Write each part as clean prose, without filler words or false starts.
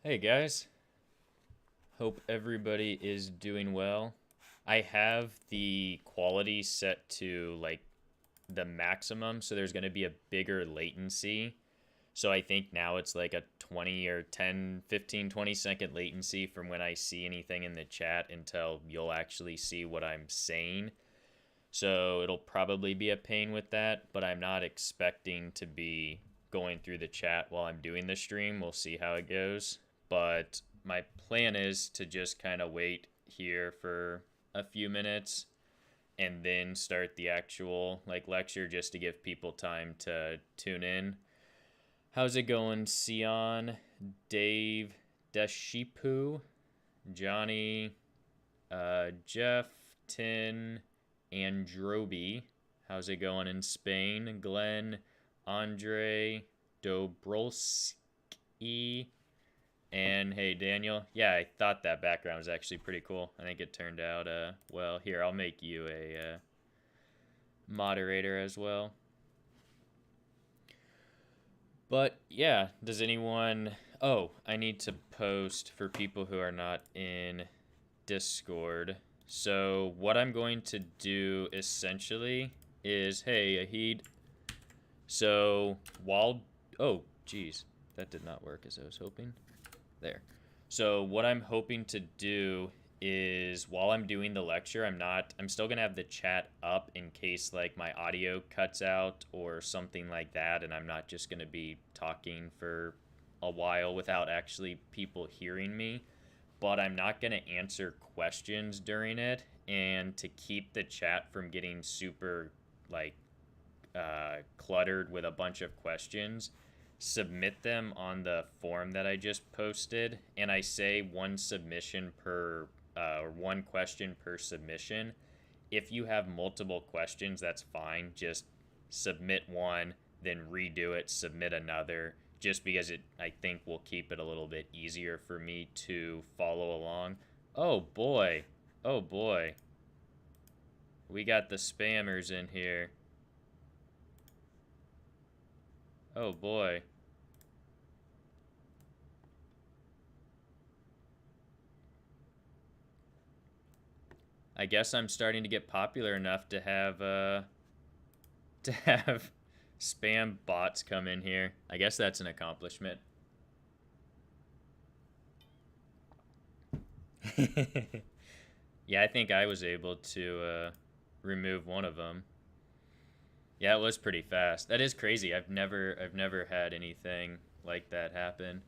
Hey guys, hope everybody is doing well. I have the quality set to like the maximum, so there's going to be a bigger latency. So I think now it's like a 20 or 10, 15, 20-second latency from when I see anything in the chat until you'll actually see what I'm saying. So it'll probably be a pain with that, but I'm not expecting to be going through the chat while I'm doing the stream. We'll see how it goes. But my plan is to just kind of wait here for a few minutes and then start the actual lecture just to give people time to tune in. How's it going, Sion, Dave, Deshipu, Johnny, Jeff, Tin, Androby? How's it going in Spain? Glenn, Andre, Dobrolski, and hey, Daniel. Yeah, I thought that background was actually pretty cool. I think it turned out well. Here, I'll make you a moderator as well. But yeah, does anyone... Oh, I need to post for people who are not in Discord. So what I'm going to do essentially is, hey, Ahid. So while... Oh, geez. That did not work as I was hoping. There. So what I'm hoping to do is while I'm doing the lecture, I'm still going to have the chat up in case like my audio cuts out or something like that, and I'm not just going to be talking for a while without actually people hearing me. But I'm not going to answer questions during it, and to keep the chat from getting super like cluttered with a bunch of questions, submit them on the form that I just posted, and I say one submission per or one question per submission. If you have multiple questions, that's fine. Just submit one, then redo it, submit another, just because I think will keep it a little bit easier for me to follow along. Oh boy. Oh boy. We got the spammers in here. Oh boy. I guess I'm starting to get popular enough to have spam bots come in here. I guess that's an accomplishment. Yeah, I think I was able to remove one of them. Yeah, it was pretty fast. That is crazy. I've never had anything like that happen.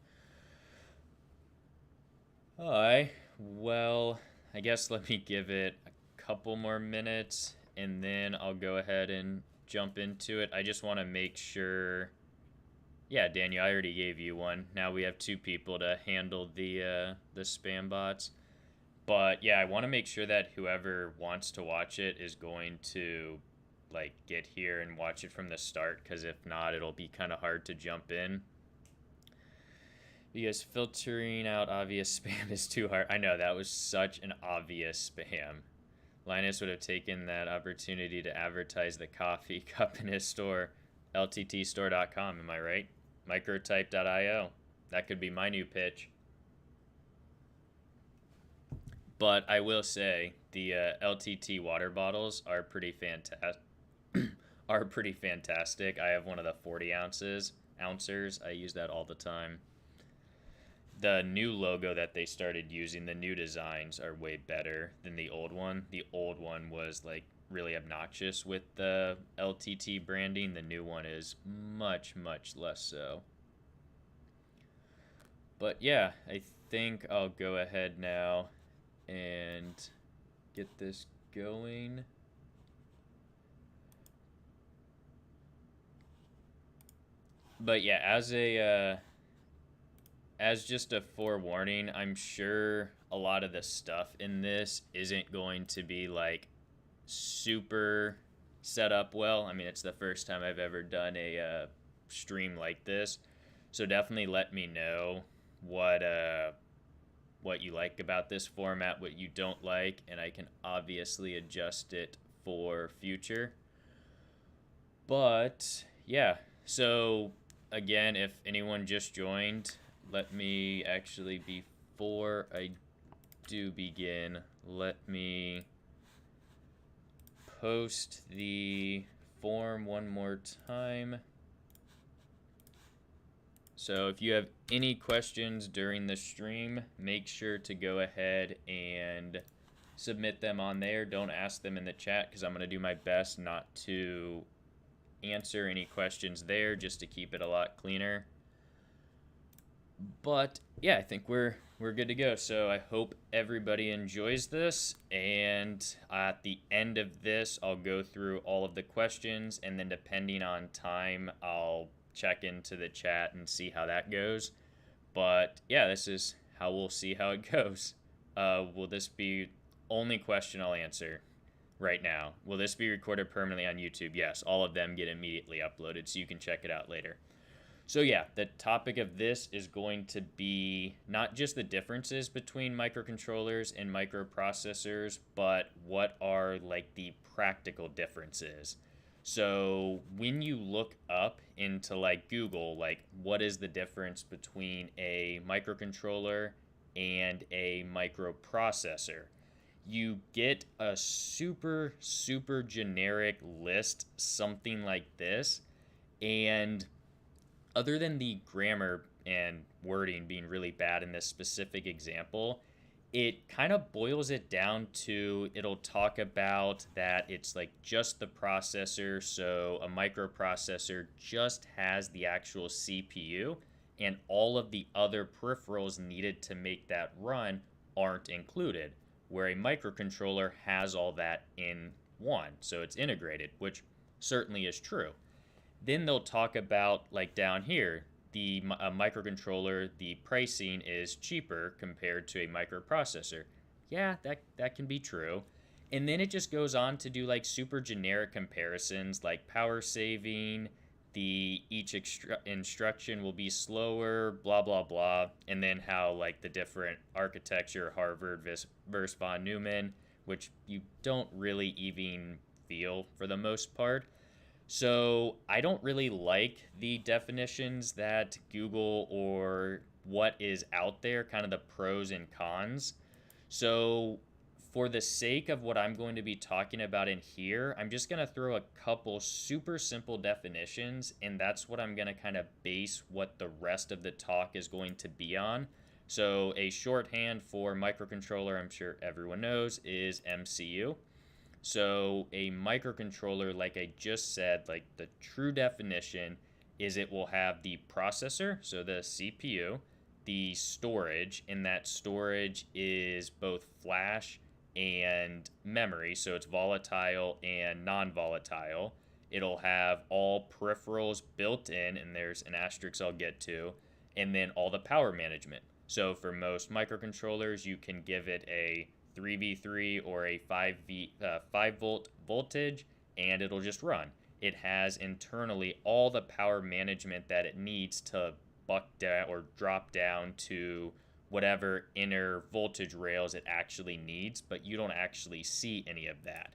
Alright, well, I guess let me give it a couple more minutes and then I'll go ahead and jump into it. I just want to make sure... Yeah, Daniel, I already gave you one. Now we have two people to handle the spam bots. But yeah, I want to make sure that whoever wants to watch it is going to like get here and watch it from the start, because if not, it'll be kind of hard to jump in. Because filtering out obvious spam is too hard. I know, that was such an obvious spam. Linus would have taken that opportunity to advertise the coffee cup in his store, lttstore.com, am I right? Microtype.io. That could be my new pitch. But I will say the LTT water bottles are pretty fantastic. I have one of the 40 ounces. I use that all the time. The new logo that they started using, the new designs are way better than the old one. The old one was like really obnoxious with the LTT branding. The new one is much, much less so. But yeah, I think I'll go ahead now and get this going. But yeah, as just a forewarning, I'm sure a lot of the stuff in this isn't going to be like super set up well. I mean, it's the first time I've ever done a stream like this, so definitely let me know what you like about this format, what you don't like, and I can obviously adjust it for future. But yeah, so again, if anyone just joined, let me actually, before I do begin, let me post the form one more time. So if you have any questions during the stream, make sure to go ahead and submit them on there. Don't ask them in the chat because I'm going to do my best not to answer any questions there, just to keep it a lot cleaner. But yeah, I think we're good to go. So I hope everybody enjoys this, and at the end of this I'll go through all of the questions, and then depending on time I'll check into the chat and see how that goes. But yeah, this is how we'll see how it goes. Will this be only question I'll answer right now? Will this be recorded permanently on YouTube? Yes, all of them get immediately uploaded, so you can check it out later. So yeah, the topic of this is going to be not just the differences between microcontrollers and microprocessors, but what are like the practical differences. So when you look up into like Google, like what is the difference between a microcontroller and a microprocessor, you get a super generic list, something like this. And other than the grammar and wording being really bad in this specific example, it kind of boils it down to, it'll talk about that it's like just the processor. So a microprocessor just has the actual CPU, and all of the other peripherals needed to make that run aren't included, where a microcontroller has all that in one. So it's integrated, which certainly is true. Then they'll talk about, like down here, the microcontroller, the pricing is cheaper compared to a microprocessor. Yeah, that can be true. And then it just goes on to do like super generic comparisons, like power saving, each instruction will be slower, blah blah blah, and then how like the different architecture, Harvard versus von Neumann, which you don't really even feel for the most part. So I don't really like the definitions that Google or what is out there, kind of the pros and cons. So for the sake of what I'm going to be talking about in here, I'm just going to throw a couple super simple definitions, and that's what I'm going to kind of base what the rest of the talk is going to be on. So a shorthand for microcontroller, I'm sure everyone knows, is MCU. So a microcontroller, like I just said, like the true definition is it will have the processor, so the CPU, the storage, and that storage is both flash and memory, so it's volatile and non-volatile. It'll have all peripherals built in, and there's an asterisk I'll get to, and then all the power management. So for most microcontrollers, you can give it a 3v3 or a 5 volt voltage, and it'll just run. It has internally all the power management that it needs to buck down or drop down to whatever inner voltage rails it actually needs, but you don't actually see any of that.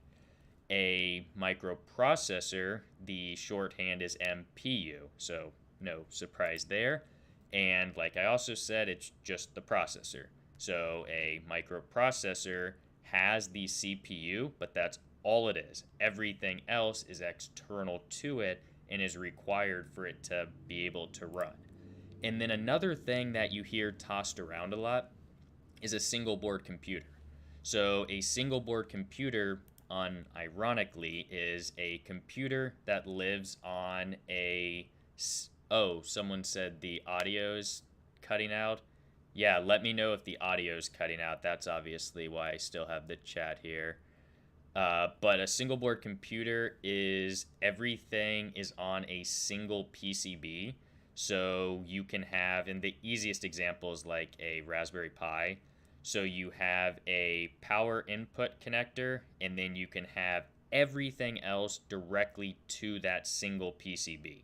A microprocessor, the shorthand is MPU, so no surprise there. And like I also said, it's just the processor. So a microprocessor has the CPU, but that's all it is. Everything else is external to it and is required for it to be able to run. And then another thing that you hear tossed around a lot is a single board computer. So a single board computer, unironically, is a computer that lives on a... Oh, someone said the audio's cutting out. Yeah, let me know if the audio's cutting out. That's obviously why I still have the chat here. But a single board computer is everything is on a single PCB. So you can have, and the easiest example is like a Raspberry Pi. So you have a power input connector, and then you can have everything else directly to that single PCB.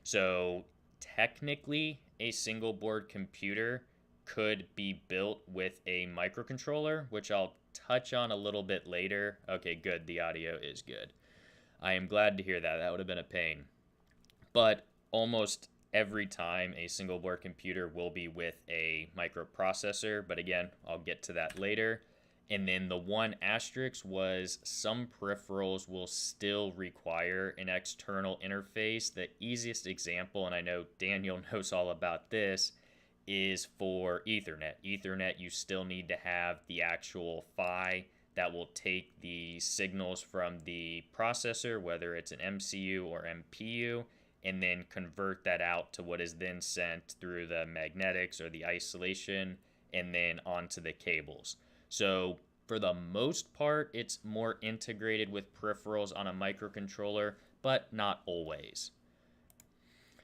So technically, a single board computer could be built with a microcontroller, which I'll touch on a little bit later. Okay, good. The audio is good. I am glad to hear that. That would have been a pain. But almost every time a single board computer will be with a microprocessor, but again, I'll get to that later. And then the one asterisk was some peripherals will still require an external interface. The easiest example, and I know Daniel knows all about this, is for Ethernet. Ethernet, you still need to have the actual PHY that will take the signals from the processor, whether it's an MCU or MPU, and then convert that out to what is then sent through the magnetics or the isolation and then onto the cables. So for the most part, it's more integrated with peripherals on a microcontroller, but not always.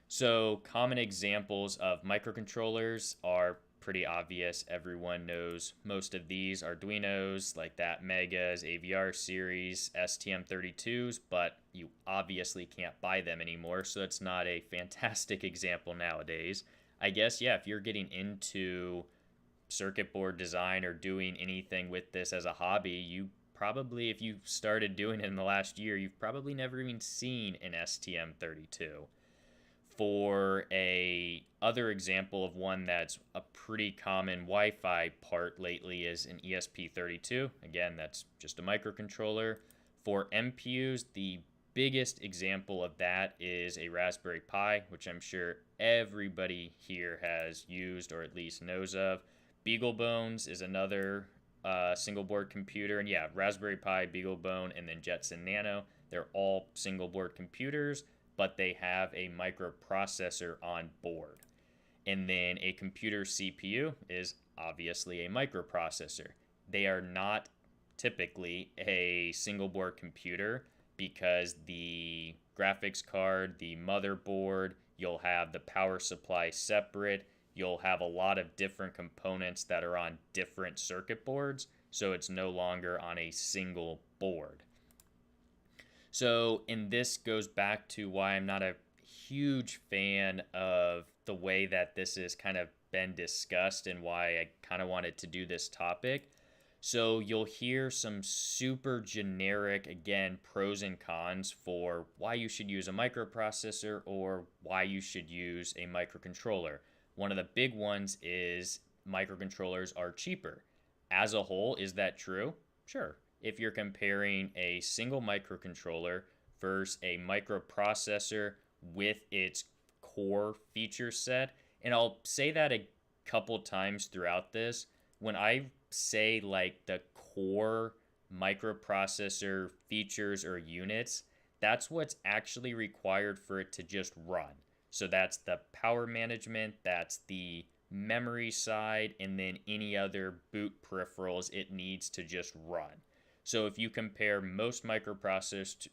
So common examples of microcontrollers are pretty obvious. Everyone knows most of these. Arduinos, like that Megas, AVR series, STM32s, but you obviously can't buy them anymore, so it's not a fantastic example nowadays. I guess, yeah, if you're getting into circuit board design or doing anything with this as a hobby, you probably, if you started doing it in the last year, you've probably never even seen an STM32. For a other example of one that's a pretty common Wi-Fi part lately is an ESP32. Again, that's just a microcontroller. For MPUs, the biggest example of that is a Raspberry Pi, which I'm sure everybody here has used or at least knows of. BeagleBones is another single board computer. And yeah, Raspberry Pi, BeagleBone, and then Jetson Nano. They're all single board computers, but they have a microprocessor on board. And then a computer CPU is obviously a microprocessor. They are not typically a single board computer because the graphics card, the motherboard, you'll have the power supply separate. You'll have a lot of different components that are on different circuit boards, so it's no longer on a single board. So, and this goes back to why I'm not a huge fan of the way that this has kind of been discussed and why I kind of wanted to do this topic. So you'll hear some super generic, again, pros and cons for why you should use a microprocessor or why you should use a microcontroller. One of the big ones is microcontrollers are cheaper. As a whole, is that true? Sure. If you're comparing a single microcontroller versus a microprocessor with its core feature set, and I'll say that a couple times throughout this, when I say like the core microprocessor features or units, that's what's actually required for it to just run. So that's the power management, that's the memory side, and then any other boot peripherals it needs to just run. So if you compare most microprocessors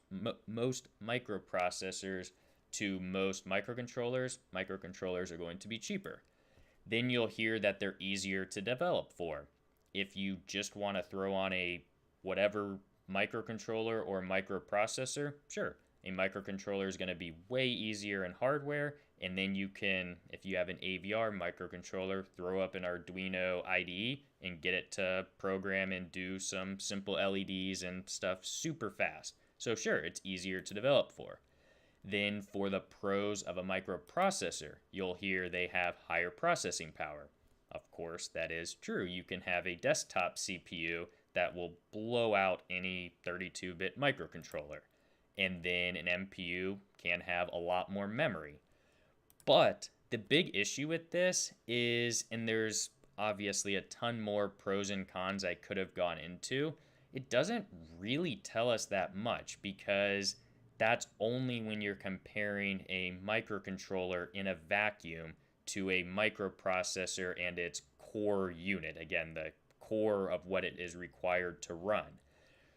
to most microcontrollers, microcontrollers are going to be cheaper. Then you'll hear that they're easier to develop for. If you just want to throw on a whatever microcontroller or microprocessor, sure, a microcontroller is going to be way easier in hardware, and then you can, if you have an AVR microcontroller, throw up an Arduino IDE and get it to program and do some simple LEDs and stuff super fast. So sure, it's easier to develop for. Then for the pros of a microprocessor, you'll hear they have higher processing power. Of course, that is true. You can have a desktop CPU that will blow out any 32-bit microcontroller. And then an MPU can have a lot more memory. But the big issue with this is, and there's obviously a ton more pros and cons I could have gone into, it doesn't really tell us that much because that's only when you're comparing a microcontroller in a vacuum to a microprocessor and its core unit. Again, the core of what it is required to run.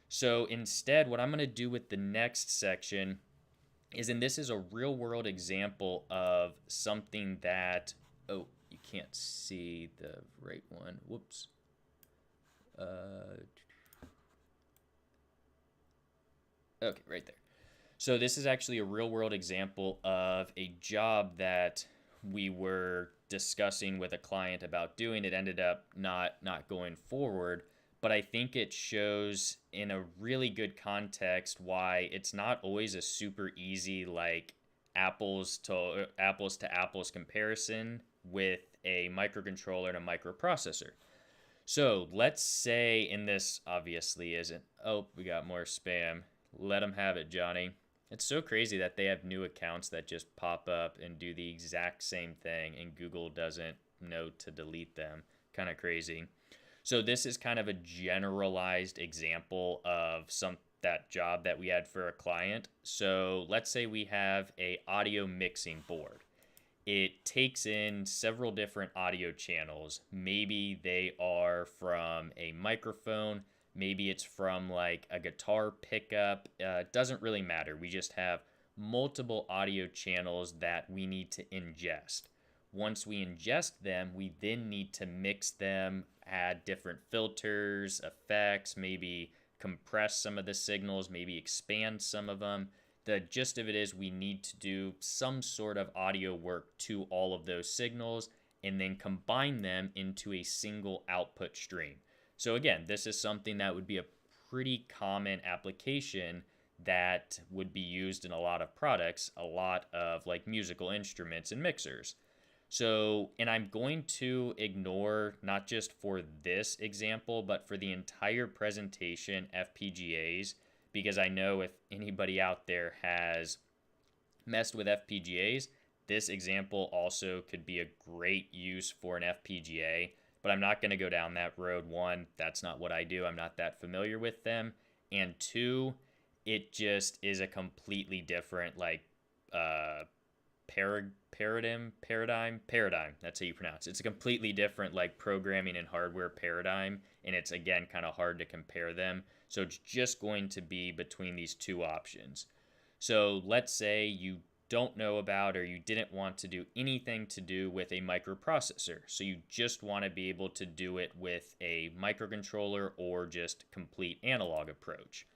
So instead, what I'm going to do with the next section is, and this is a real world example of something that, oh, you can't see the right one. Whoops. Okay, right there. So this is actually a real world example of a job that we were discussing with a client about doing. It ended up not going forward, but I think it shows in a really good context why it's not always a super easy like apples to apples comparison with a microcontroller and a microprocessor. So let's say, and this obviously isn't, oh, we got more spam. Let them have it, Johnny. It's so crazy that they have new accounts that just pop up and do the exact same thing, and Google doesn't know to delete them. Kind of crazy. So this is kind of a generalized example of that job that we had for a client. So let's say we have a audio mixing board. It takes in several different audio channels. Maybe they are from a microphone, maybe it's from like a guitar pickup. It doesn't really matter. We just have multiple audio channels that we need to ingest. Once we ingest them, we then need to mix them, add different filters, effects, maybe compress some of the signals, maybe expand some of them. The gist of it is we need to do some sort of audio work to all of those signals and then combine them into a single output stream. So again, this is something that would be a pretty common application that would be used in a lot of products, a lot of like musical instruments and mixers. So, and I'm going to ignore, not just for this example, but for the entire presentation, FPGAs, because I know if anybody out there has messed with FPGAs, this example also could be a great use for an FPGA, but I'm not going to go down that road. One, that's not what I do. I'm not that familiar with them. And two, it just is a completely different like paradigm. That's how you pronounce it. It's a completely different like programming and hardware paradigm, and it's again kind of hard to compare them. So it's just going to be between these two options. So let's say you don't know about or you didn't want to do anything to do with a microprocessor. So you just want to be able to do it with a microcontroller or just complete analog approach.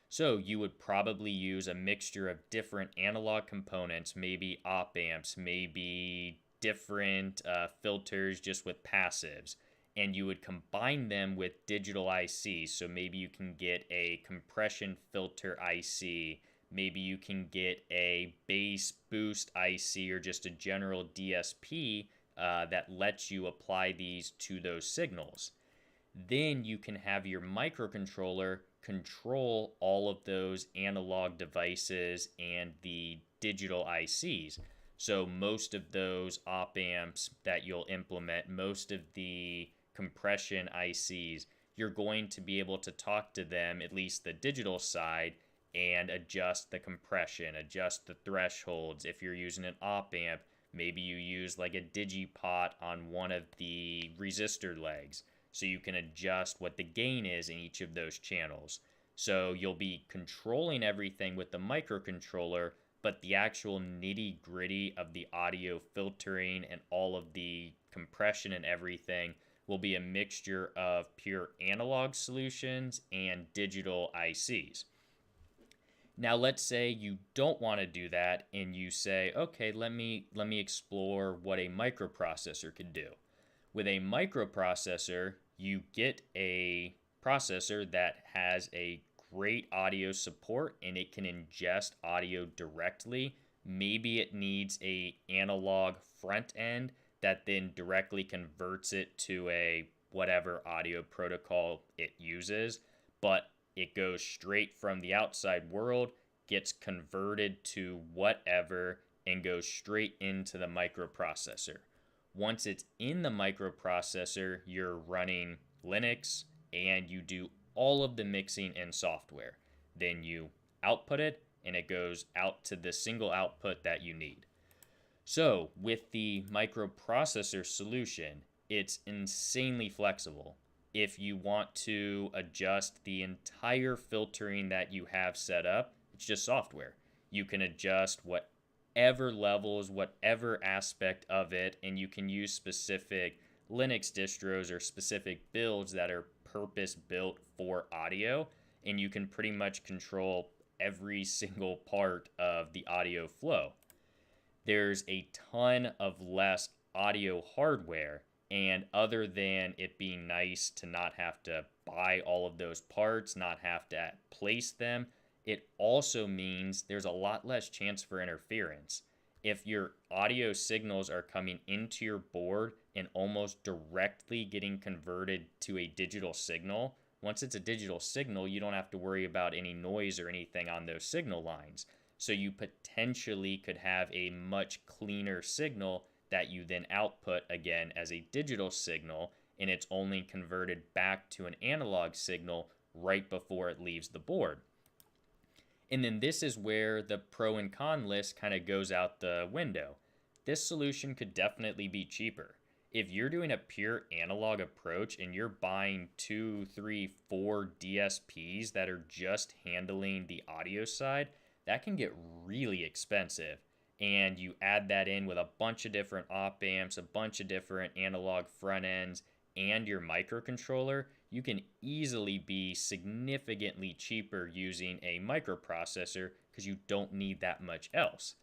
So you would probably use a mixture of different analog components, maybe op amps, maybe different filters just with passives, and you would combine them with digital ICs. So maybe you can get a compression filter IC, maybe you can get a bass boost IC or just a general DSP that lets you apply these to those signals. Then you can have your microcontroller control all of those analog devices and the digital ICs. So most of those op amps that you'll implement, most of the compression ICs, you're going to be able to talk to them, at least the digital side, and adjust the compression, adjust the thresholds. If you're using an op amp, maybe you use like a digipot on one of the resistor legs, so you can adjust what the gain is in each of those channels. So you'll be controlling everything with the microcontroller, but the actual nitty-gritty of the audio filtering and all of the compression and everything will be a mixture of pure analog solutions and digital ICs. Now let's say you don't want to do that and you say, okay, let me explore what a microprocessor could do. With a microprocessor, you get a processor that has a great audio support and it can ingest audio directly. Maybe it needs a analog front end that then directly converts it to a whatever audio protocol it uses, but it goes straight from the outside world, gets converted to whatever, and goes straight into the microprocessor. Once it's in the microprocessor, you're running Linux and you do all of the mixing and software. Then you output it and it goes out to the single output that you need. So with the microprocessor solution, it's insanely flexible. If you want to adjust the entire filtering that you have set up, it's just software. You can adjust whatever levels, whatever aspect of it, and you can use specific Linux distros or specific builds that are purpose-built for audio, and you can pretty much control every single part of the audio flow. There's a ton of less audio hardware, and other than it being nice to not have to buy all of those parts, not have to place them, it also means there's a lot less chance for interference. if your audio signals are coming into your board and almost directly getting converted to a digital signal, once it's a digital signal, you don't have to worry about any noise or anything on those signal lines. So you potentially could have a much cleaner signal that you then output again as a digital signal, and it's only converted back to an analog signal right before it leaves the board. And then this is where the pro and con list kind of goes out the window. This solution could definitely be cheaper. If you're doing a pure analog approach and you're buying 2, 3, 4 DSPs that are just handling the audio side, that can get really expensive. And you add that in with a bunch of different op amps, a bunch of different analog front ends, and your microcontroller, you can easily be significantly cheaper using a microprocessor because you don't need that much else.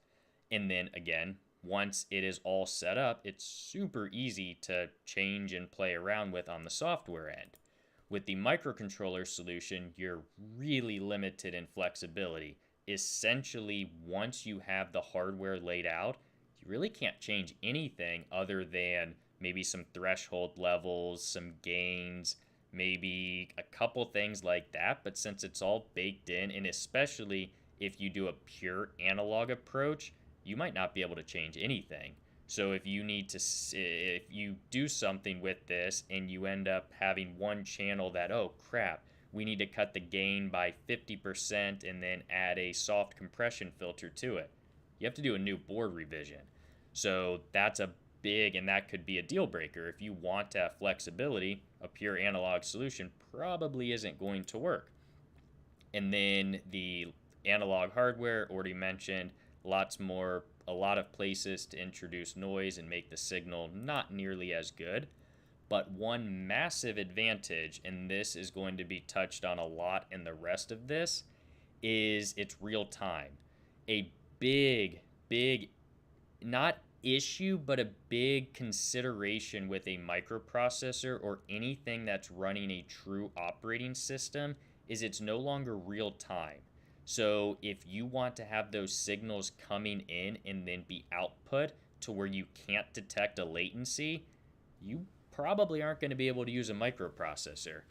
And then again, once it is all set up, it's super easy to change and play around with on the software end. With the microcontroller solution, you're really limited in flexibility. Essentially, once you have the hardware laid out, you really can't change anything other than maybe some threshold levels, some gains, maybe a couple things like that. But since it's all baked in, and especially if you do a pure analog approach, you might not be able to change anything. So if you do something with this and you end up having one channel that, oh crap, we need to cut the gain by 50% and then add a soft compression filter to it, you have to do a new board revision. So that's a big, and that could be a deal breaker. If you want to have flexibility, a pure analog solution probably isn't going to work. And then the analog hardware, already mentioned, a lot of places to introduce noise and make the signal not nearly as good. But one massive advantage, and this is going to be touched on a lot in the rest of this, is it's real time. A big, not issue, but a big consideration with a microprocessor or anything that's running a true operating system is it's no longer real time. So if you want to have those signals coming in and then be output to where you can't detect a latency, you probably aren't going to be able to use a microprocessor.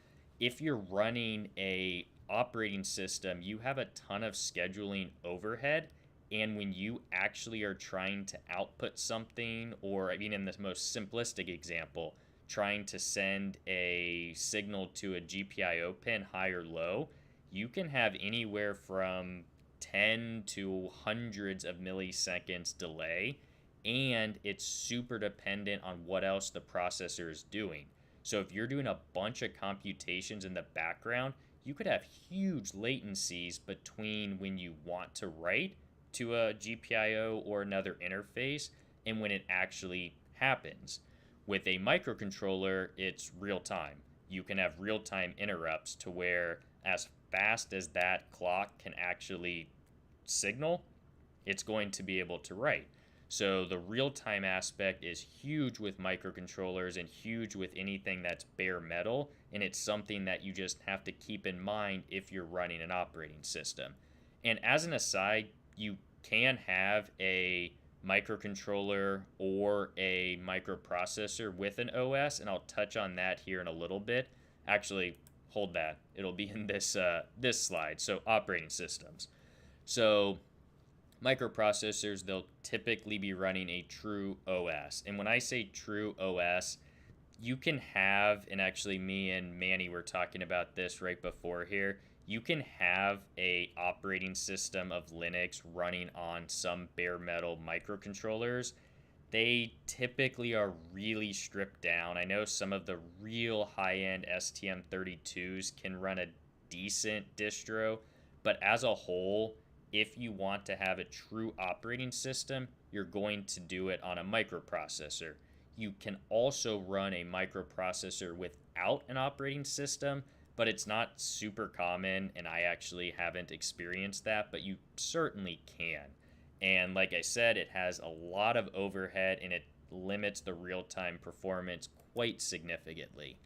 If you're running a operating system, you have a ton of scheduling overhead, and when you actually are trying to output something, or I mean in the most simplistic example, trying to send a signal to a GPIO pin high or low, you can have anywhere from 10 to hundreds of milliseconds delay, and it's super dependent on what else the processor is doing. So if you're doing a bunch of computations in the background, you could have huge latencies between when you want to write to a GPIO or another interface and when it actually happens. With a microcontroller, it's real time. You can have real time interrupts to where as fast as that clock can actually signal, it's going to be able to write. So the real-time aspect is huge with microcontrollers and huge with anything that's bare metal, and it's something that you just have to keep in mind if you're running an operating system. And as an aside, you can have a microcontroller or a microprocessor with an OS, and I'll touch on that here in a little bit. Actually, hold that. It'll be in this slide. So operating systems. So microprocessors, they'll typically be running a true OS. And when I say true OS, you can have, and actually me and Manny were talking about this right before here, you can have a operating system of Linux running on some bare metal microcontrollers. They typically are really stripped down. I know some of the real high-end STM32s can run a decent distro, but as a whole, if you want to have a true operating system, you're going to do it on a microprocessor. You can also run a microprocessor without an operating system, but it's not super common, and I actually haven't experienced that, but you certainly can. And like I said, it has a lot of overhead, and it limits the real-time performance quite significantly.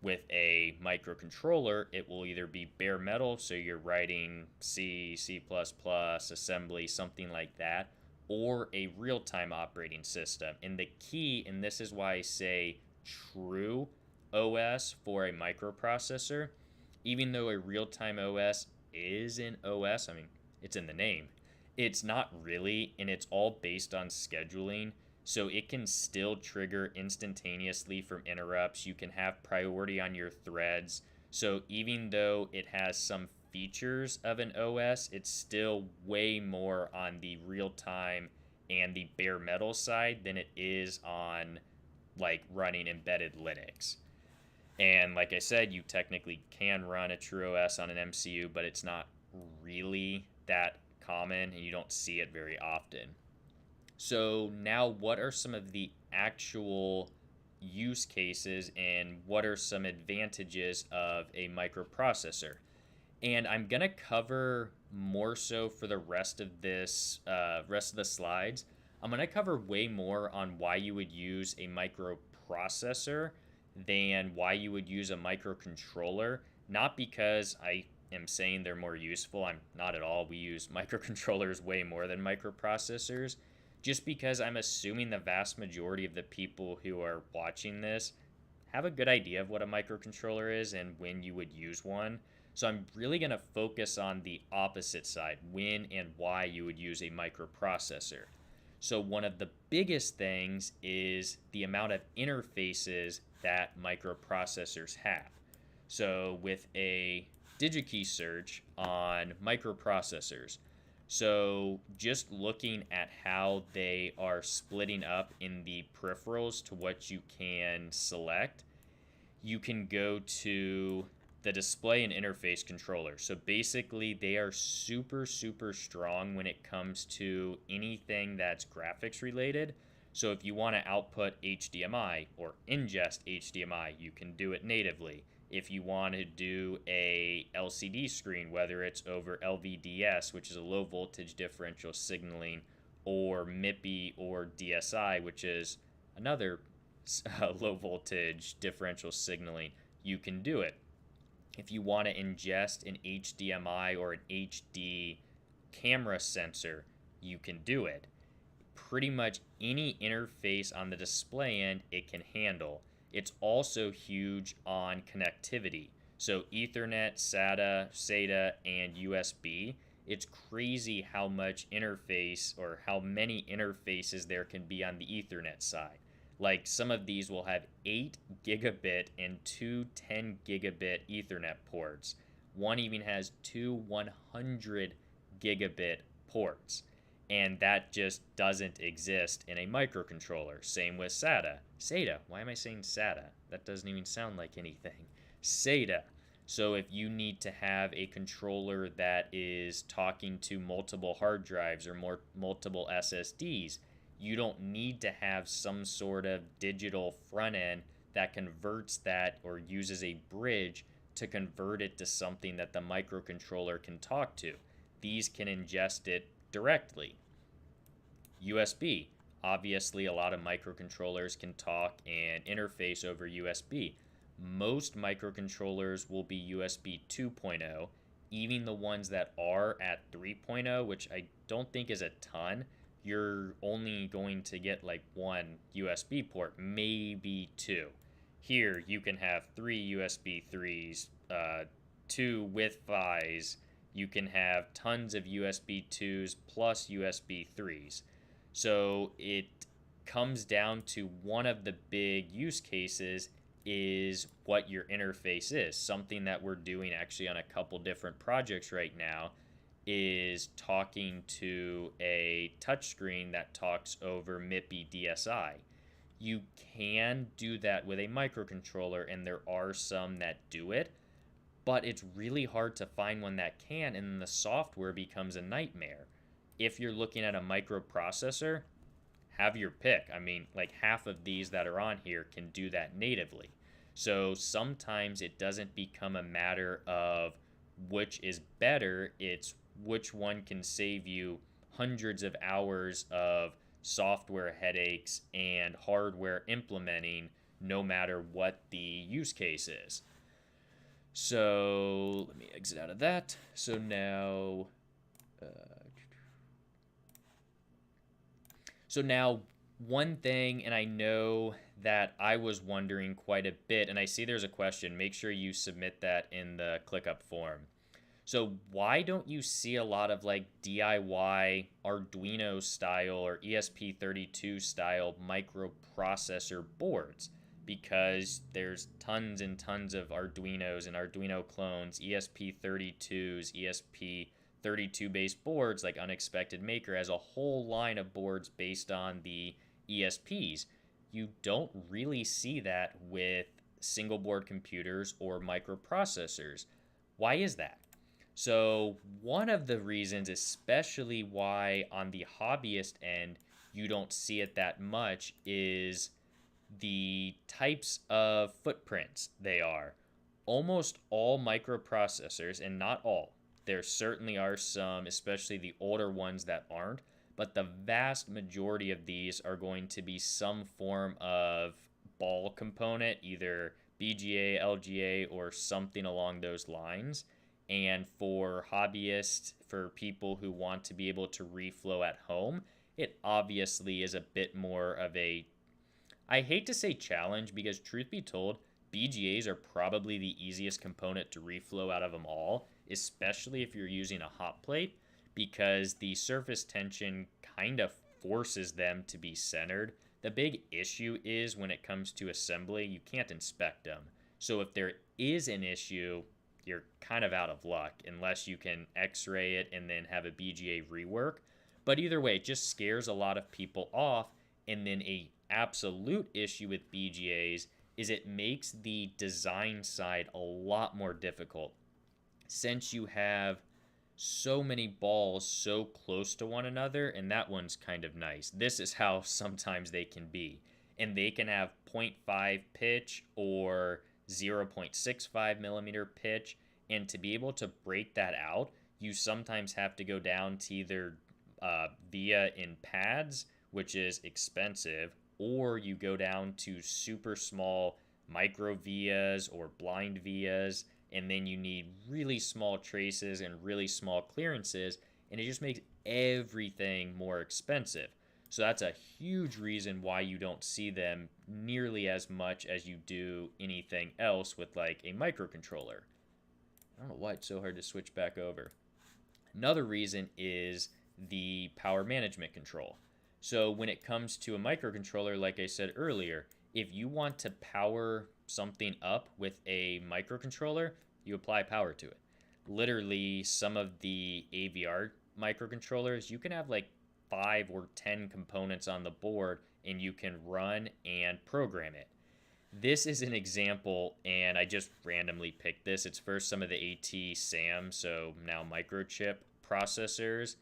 With a microcontroller, it will either be bare metal, so you're writing C, C++, assembly, something like that, or a real-time operating system. And the key, and this is why I say true OS for a microprocessor, even though a real-time OS is an OS, I mean, it's in the name, it's not really, and it's all based on scheduling. So it can still trigger instantaneously from interrupts. You can have priority on your threads. So even though it has some features of an OS, it's still way more on the real time and the bare metal side than it is on like running embedded Linux. And like I said, you technically can run a true OS on an MCU, but it's not really that common and you don't see it very often. So now what are some of the actual use cases and what are some advantages of a microprocessor? And I'm going to cover more so for the rest of the slides. I'm going to cover way more on why you would use a microprocessor than why you would use a microcontroller. Not because I am saying they're more useful. I'm not at all. We use microcontrollers way more than microprocessors. Just because I'm assuming the vast majority of the people who are watching this have a good idea of what a microcontroller is and when you would use one. So I'm really going to focus on the opposite side, when and why you would use a microprocessor. So one of the biggest things is the amount of interfaces that microprocessors have. So with a DigiKey search on microprocessors, so just looking at how they are splitting up in the peripherals to what you can select, you can go to the display and interface controller. So basically they are super strong when it comes to anything that's graphics related. So if you want to output HDMI or ingest HDMI, you can do it natively. If you want to do a LCD screen, whether it's over LVDS, which is a low voltage differential signaling, or MIPI or DSI, which is another low voltage differential signaling, you can do it. If you want to ingest an HDMI or an HD camera sensor, you can do it. Pretty much any interface on the display end, it can handle. It's also huge on connectivity. So Ethernet, SATA, and USB. It's crazy how much interface or how many interfaces there can be on the Ethernet side. Like some of these will have 8 gigabit and 2 10 gigabit Ethernet ports. One even has 2 100 gigabit ports. And that just doesn't exist in a microcontroller. Same with SATA. SATA. Why am I saying SATA? That doesn't even sound like anything. SATA. So if you need to have a controller that is talking to multiple hard drives or multiple SSDs, you don't need to have some sort of digital front end that converts that or uses a bridge to convert it to something that the microcontroller can talk to. These can ingest it directly. USB. Obviously, a lot of microcontrollers can talk and interface over USB. Most microcontrollers will be USB 2.0. Even the ones that are at 3.0, which I don't think is a ton, you're only going to get like one USB port, maybe two. Here, you can have 3 USB 3s, 2 with PHYs. You can have tons of USB 2s plus USB 3s. So it comes down to one of the big use cases is what your interface is. Something that we're doing actually on a couple different projects right now is talking to a touchscreen that talks over MIPI DSI. You can do that with a microcontroller, and there are some that do it, but it's really hard to find one that can, and the software becomes a nightmare. If you're looking at a microprocessor, have your pick. I mean, like half of these that are on here can do that natively. So sometimes it doesn't become a matter of which is better, it's which one can save you hundreds of hours of software headaches and hardware implementing no matter what the use case is. So let me exit out of that. So now So now, one thing, and I know that I was wondering quite a bit, and I see there's a question. Make sure you submit that in the ClickUp form. So why don't you see a lot of like DIY Arduino style or ESP32 style microprocessor boards? Because there's tons and tons of Arduinos and Arduino clones, ESP32s, ESP32 based boards like Unexpected Maker has a whole line of boards based on the ESPs. You don't really see that with single board computers or microprocessors. Why is that? So, one of the reasons, especially why on the hobbyist end you don't see it that much, is the types of footprints they are. Almost all microprocessors, and not all, there certainly are some, especially the older ones that aren't, but the vast majority of these are going to be some form of ball component, either BGA, LGA, or something along those lines. And for hobbyists, for people who want to be able to reflow at home, it obviously is a bit more of a, I hate to say challenge, because truth be told, BGAs are probably the easiest component to reflow out of them all, especially if you're using a hot plate, because the surface tension kind of forces them to be centered. The big issue is when it comes to assembly, you can't inspect them. So if there is an issue, you're kind of out of luck unless you can x-ray it and then have a BGA rework. But either way, it just scares a lot of people off. And then a absolute issue with BGAs is it makes the design side a lot more difficult. Since you have so many balls so close to one another, and that one's kind of nice. This is how sometimes they can be. And they can have 0.5 pitch or 0.65 millimeter pitch, and to be able to break that out, you sometimes have to go down to either via in pads, which is expensive, or you go down to super small micro vias or blind vias, and then you need really small traces and really small clearances, and it just makes everything more expensive. So that's a huge reason why you don't see them nearly as much as you do anything else with like a microcontroller. I don't know why it's so hard to switch back over. Another reason is the power management control. So when it comes to a microcontroller, like I said earlier, if you want to power something up with a microcontroller, you apply power to it. Literally, some of the AVR microcontrollers, you can have like 5 or 10 components on the board and you can run and program it. This is an example, and I just randomly picked this. It's for some of the AT SAM, so now microchip processors.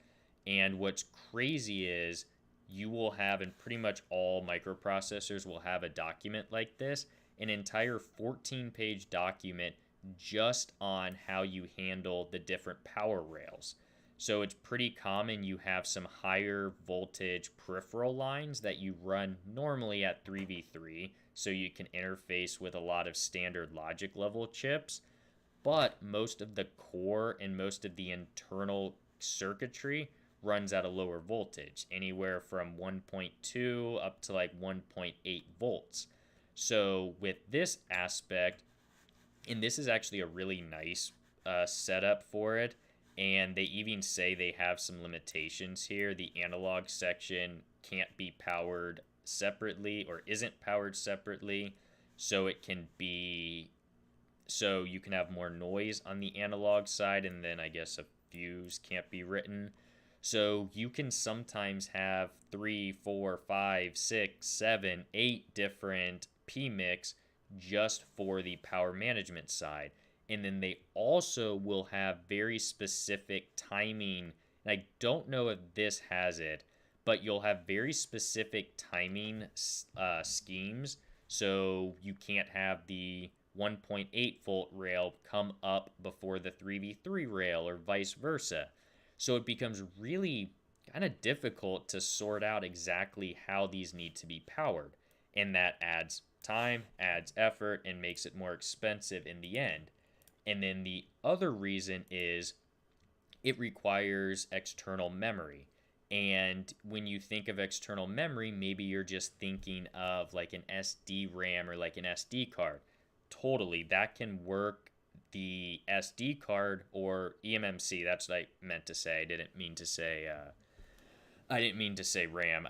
And what's crazy is you will have, and pretty much all microprocessors will have a document like this, an entire 14-page document just on how you handle the different power rails. So it's pretty common you have some higher voltage peripheral lines that you run normally at 3v3, so you can interface with a lot of standard logic level chips, but most of the core and most of the internal circuitry runs at a lower voltage, anywhere from 1.2 up to like 1.8 volts. So with this aspect, and this is actually a really nice setup for it, and they even say they have some limitations here. The analog section can't be powered separately or isn't powered separately, so it can be, so you can have more noise on the analog side, and then I guess a fuse can't be written. So you can sometimes have 3, 4, 5, 6, 7, 8 different PMICs just for the power management side. And then they also will have very specific timing. And I don't know if this has it, but you'll have very specific timing schemes. So you can't have the 1.8 volt rail come up before the 3v3 rail or vice versa. So it becomes really kind of difficult to sort out exactly how these need to be powered. And that adds time, adds effort, and makes it more expensive in the end. And then the other reason is it requires external memory. And when you think of external memory, maybe you're just thinking of like an SD RAM or like an SD card. Totally, that can work. The SD card or eMMC, that's what I meant to say. I didn't mean to say RAM.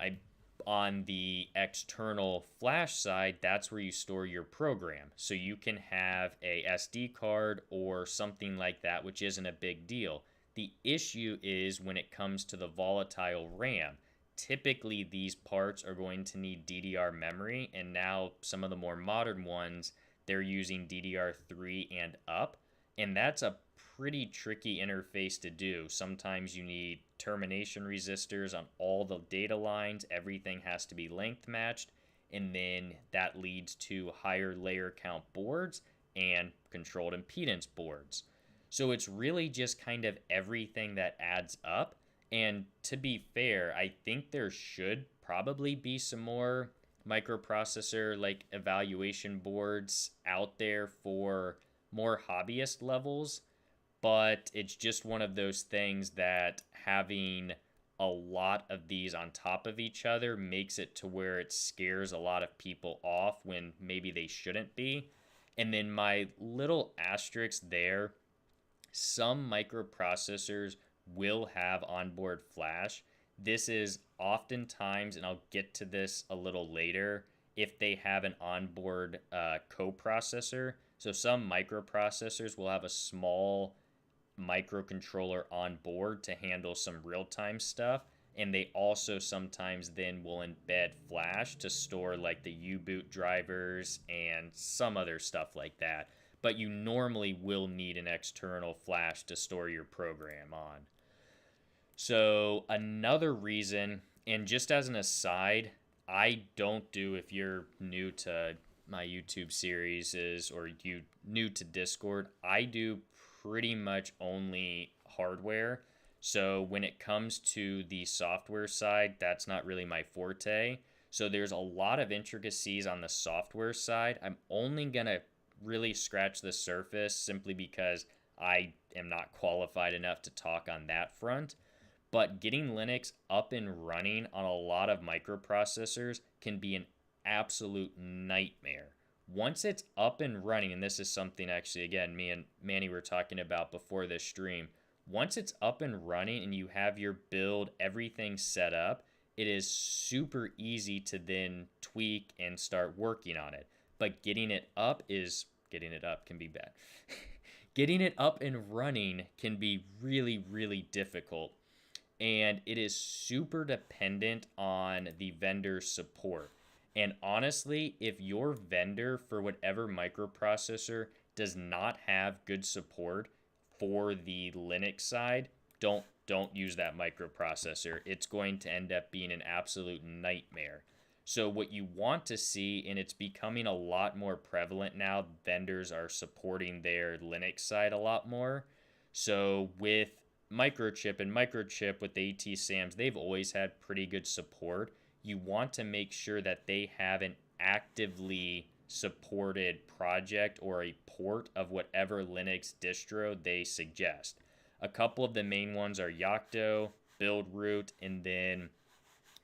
On the external flash side, that's where you store your program. So you can have a SD card or something like that, which isn't a big deal. The issue is when it comes to the volatile RAM. Typically, these parts are going to need DDR memory, and now some of the more modern ones, they're using DDR3 and up, and that's a pretty tricky interface to do. Sometimes you need termination resistors on all the data lines. Everything has to be length matched, and then that leads to higher layer count boards and controlled impedance boards. So it's really just kind of everything that adds up. And to be fair, I think there should probably be some more microprocessor like evaluation boards out there for more hobbyist levels, but it's just one of those things that having a lot of these on top of each other makes it to where it scares a lot of people off when maybe they shouldn't be. And then my little asterisk there, some microprocessors will have onboard flash. This is oftentimes, and I'll get to this a little later, if they have an onboard coprocessor. So some microprocessors will have a small microcontroller on board to handle some real-time stuff, and they also sometimes then will embed flash to store like the U-boot drivers and some other stuff like that. But you normally will need an external flash to store your program on. So another reason, and just as an aside, I don't do, if you're new to my YouTube series or you new to Discord, I do pretty much only hardware. So when it comes to the software side, that's not really my forte. So there's a lot of intricacies on the software side. I'm only going to really scratch the surface simply because I am not qualified enough to talk on that front. But getting Linux up and running on a lot of microprocessors can be an absolute nightmare. Once it's up and running, and this is something actually, again, me and Manny were talking about before this stream. Once it's up and running and you have your build, everything set up, it is super easy to then tweak and start working on it. But getting it up can be bad. Getting it up and running can be really, really difficult. And it is super dependent on the vendor's support. And honestly, if your vendor for whatever microprocessor does not have good support for the Linux side, don't use that microprocessor. It's going to end up being an absolute nightmare. So what you want to see, and it's becoming a lot more prevalent now, vendors are supporting their Linux side a lot more. So with Microchip with the AT-SAMs, they've always had pretty good support. You want to make sure that they have an actively supported project or a port of whatever Linux distro they suggest. A couple of the main ones are Yocto, Buildroot, and then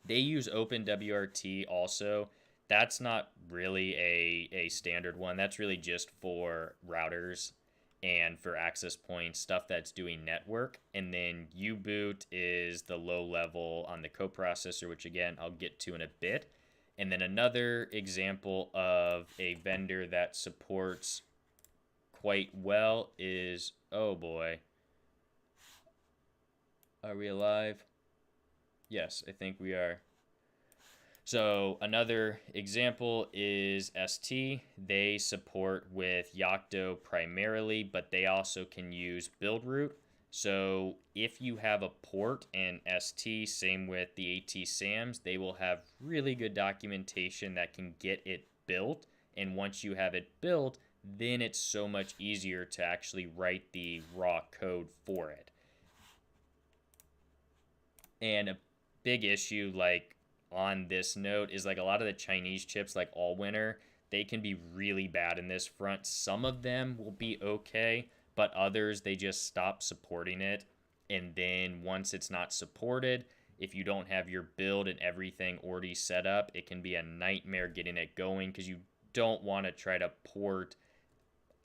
they use OpenWRT also. That's not really a standard one. That's really just for routers and for access points, stuff that's doing network. And then U-boot is the low level on the coprocessor, which again, I'll get to in a bit. And then another example of a vendor that supports quite well is, oh boy. Are we alive? Yes, I think we are. So another example is ST. They support with Yocto primarily, but they also can use Buildroot. So if you have a port in ST, same with the AT-SAMs, they will have really good documentation that can get it built. And once you have it built, then it's so much easier to actually write the raw code for it. And a big issue, like, on this note is like a lot of the Chinese chips like Allwinner, they can be really bad in this front. Some of them will be okay, but others, they just stop supporting it. And then once it's not supported, if you don't have your build and everything already set up, it can be a nightmare getting it going because you don't want to try to port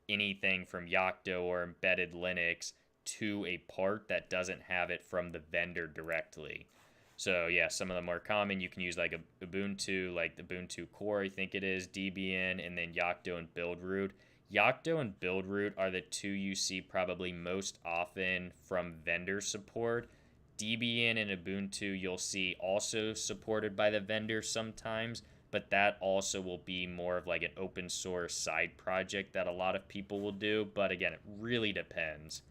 anything from Yocto or embedded Linux to a part that doesn't have it from the vendor directly. So yeah, some of the more common, you can use like a Ubuntu, like the Ubuntu Core, I think it is, Debian, and then Yocto and Buildroot. Yocto and Buildroot are the two you see probably most often from vendor support. Debian and Ubuntu you'll see also supported by the vendor sometimes, but that also will be more of like an open source side project that a lot of people will do. But again, it really depends.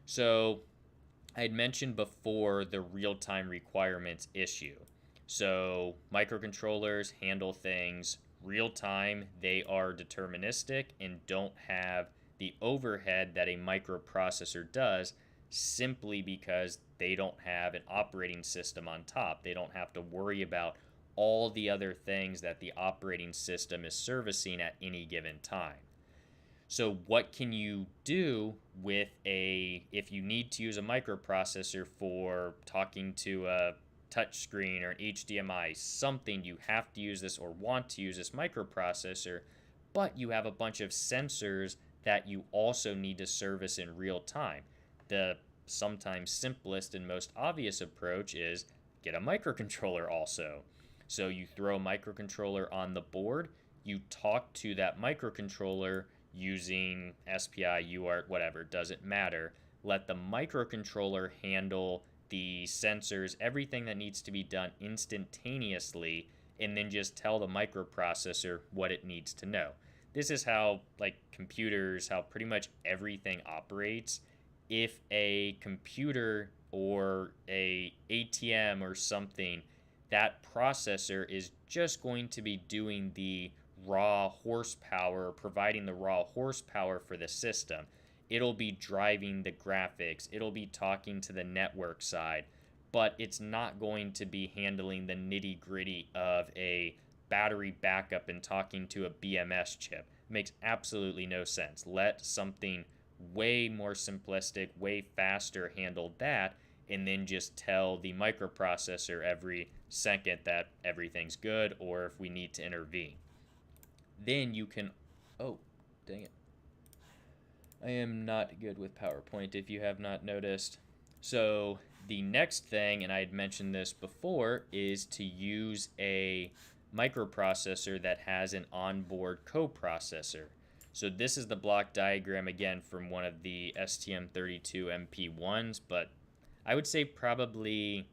So I had mentioned before the real-time requirements issue. So microcontrollers handle things real time. They are deterministic and don't have the overhead that a microprocessor does, simply because they don't have an operating system on top. They don't have to worry about all the other things that the operating system is servicing at any given time. So what can you do with if you need to use a microprocessor for talking to a touchscreen or an HDMI, something, you have to use this or want to use this microprocessor, but you have a bunch of sensors that you also need to service in real time. The sometimes simplest and most obvious approach is get a microcontroller also. So you throw a microcontroller on the board, you talk to that microcontroller using SPI, UART, whatever, doesn't matter. Let the microcontroller handle the sensors, everything that needs to be done instantaneously, and then just tell the microprocessor what it needs to know. This is how, like computers, how pretty much everything operates. If a computer or a ATM or something, that processor is just going to be doing the raw horsepower, providing the raw horsepower for the system. It'll be driving the graphics, it'll be talking to the network side, but it's not going to be handling the nitty gritty of a battery backup and talking to a BMS chip. It makes absolutely no sense. Let something way more simplistic, way faster handle that, and then just tell the microprocessor every second that everything's good or if we need to intervene. Then you can, oh, dang it. I am not good with PowerPoint if you have not noticed. So the next thing, and I had mentioned this before, is to use a microprocessor that has an onboard coprocessor. So this is the block diagram again from one of the STM32MP1s, but I would say probably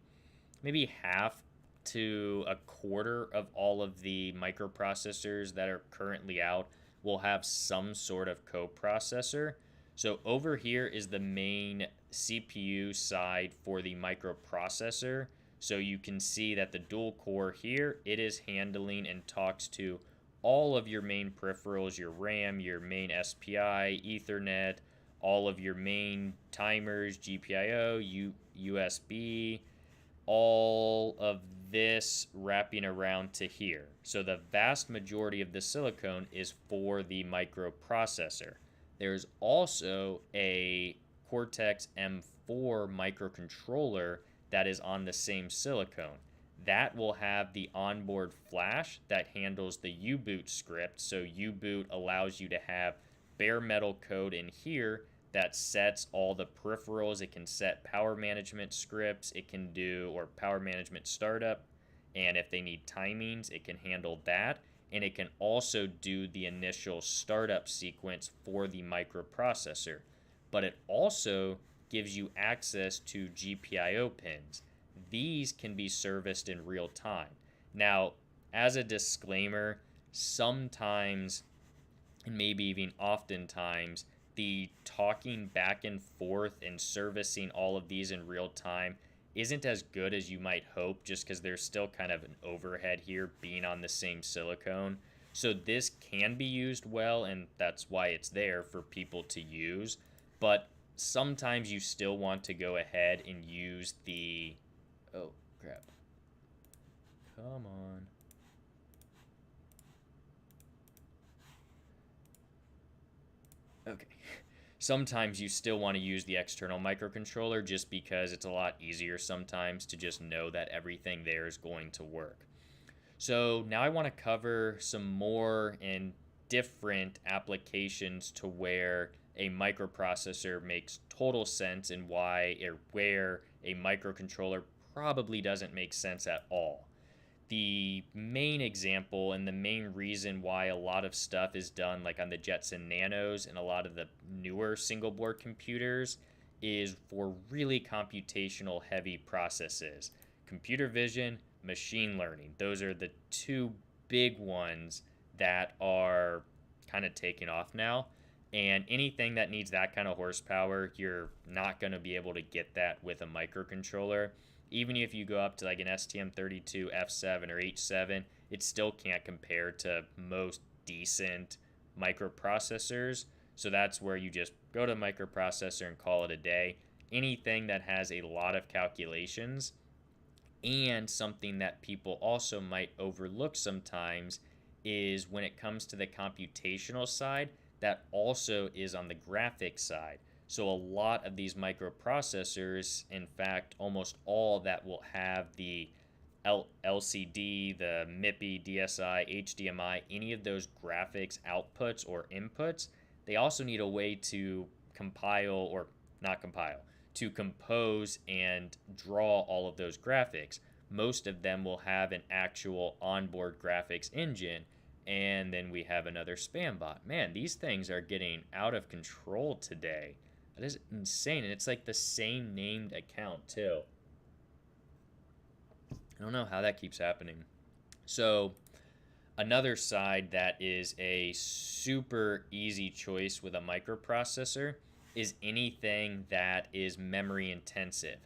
maybe half to a quarter of all of the microprocessors that are currently out will have some sort of coprocessor. So over here is the main CPU side for the microprocessor. So you can see that the dual core here, it is handling and talks to all of your main peripherals, your RAM, your main SPI, Ethernet, all of your main timers, GPIO, USB, all of this wrapping around to here. So the vast majority of the silicone is for the microprocessor. There's also a Cortex M4 microcontroller that is on the same silicone. That will have the onboard flash that handles the U-boot script. So U-boot allows you to have bare metal code in here that sets all the peripherals. It can set power management scripts, it can do, or power management startup, and if they need timings, it can handle that, and it can also do the initial startup sequence for the microprocessor. But it also gives you access to GPIO pins. These can be serviced in real time. Now, as a disclaimer, sometimes, and maybe even oftentimes, the talking back and forth and servicing all of these in real time isn't as good as you might hope, just because there's still kind of an overhead here being on the same silicone. So this can be used well, and that's why it's there for people to use. But sometimes you still want to go ahead and use the... Oh, crap. Come on. Okay. sometimes you still want to use the external microcontroller just because it's a lot easier sometimes to just know that everything there is going to work. So now I want to cover some more and different applications to where a microprocessor makes total sense and why or where a microcontroller probably doesn't make sense at all. The main example and the main reason why a lot of stuff is done like on the Jetson Nanos and a lot of the newer single board computers is for really computational heavy processes. Computer vision, machine learning. Those are the two big ones that are kind of taking off now. And anything that needs that kind of horsepower, you're not going to be able to get that with a microcontroller. Even if you go up to like an STM32 F7 or H7, it still can't compare to most decent microprocessors. So that's where you just go to a microprocessor and call it a day. Anything that has a lot of calculations, and something that people also might overlook sometimes is when it comes to the computational side, that also is on the graphics side. So a lot of these microprocessors, in fact, almost all that will have the LCD, the MIPI, DSI, HDMI, any of those graphics outputs or inputs, they also need a way to compile or not compile, to compose and draw all of those graphics. Most of them will have an actual onboard graphics engine, and then we have another spam bot. Man, these things are getting out of control today. That is insane, and it's like the same named account too. I don't know how that keeps happening. So another side that is a super easy choice with a microprocessor is anything that is memory intensive.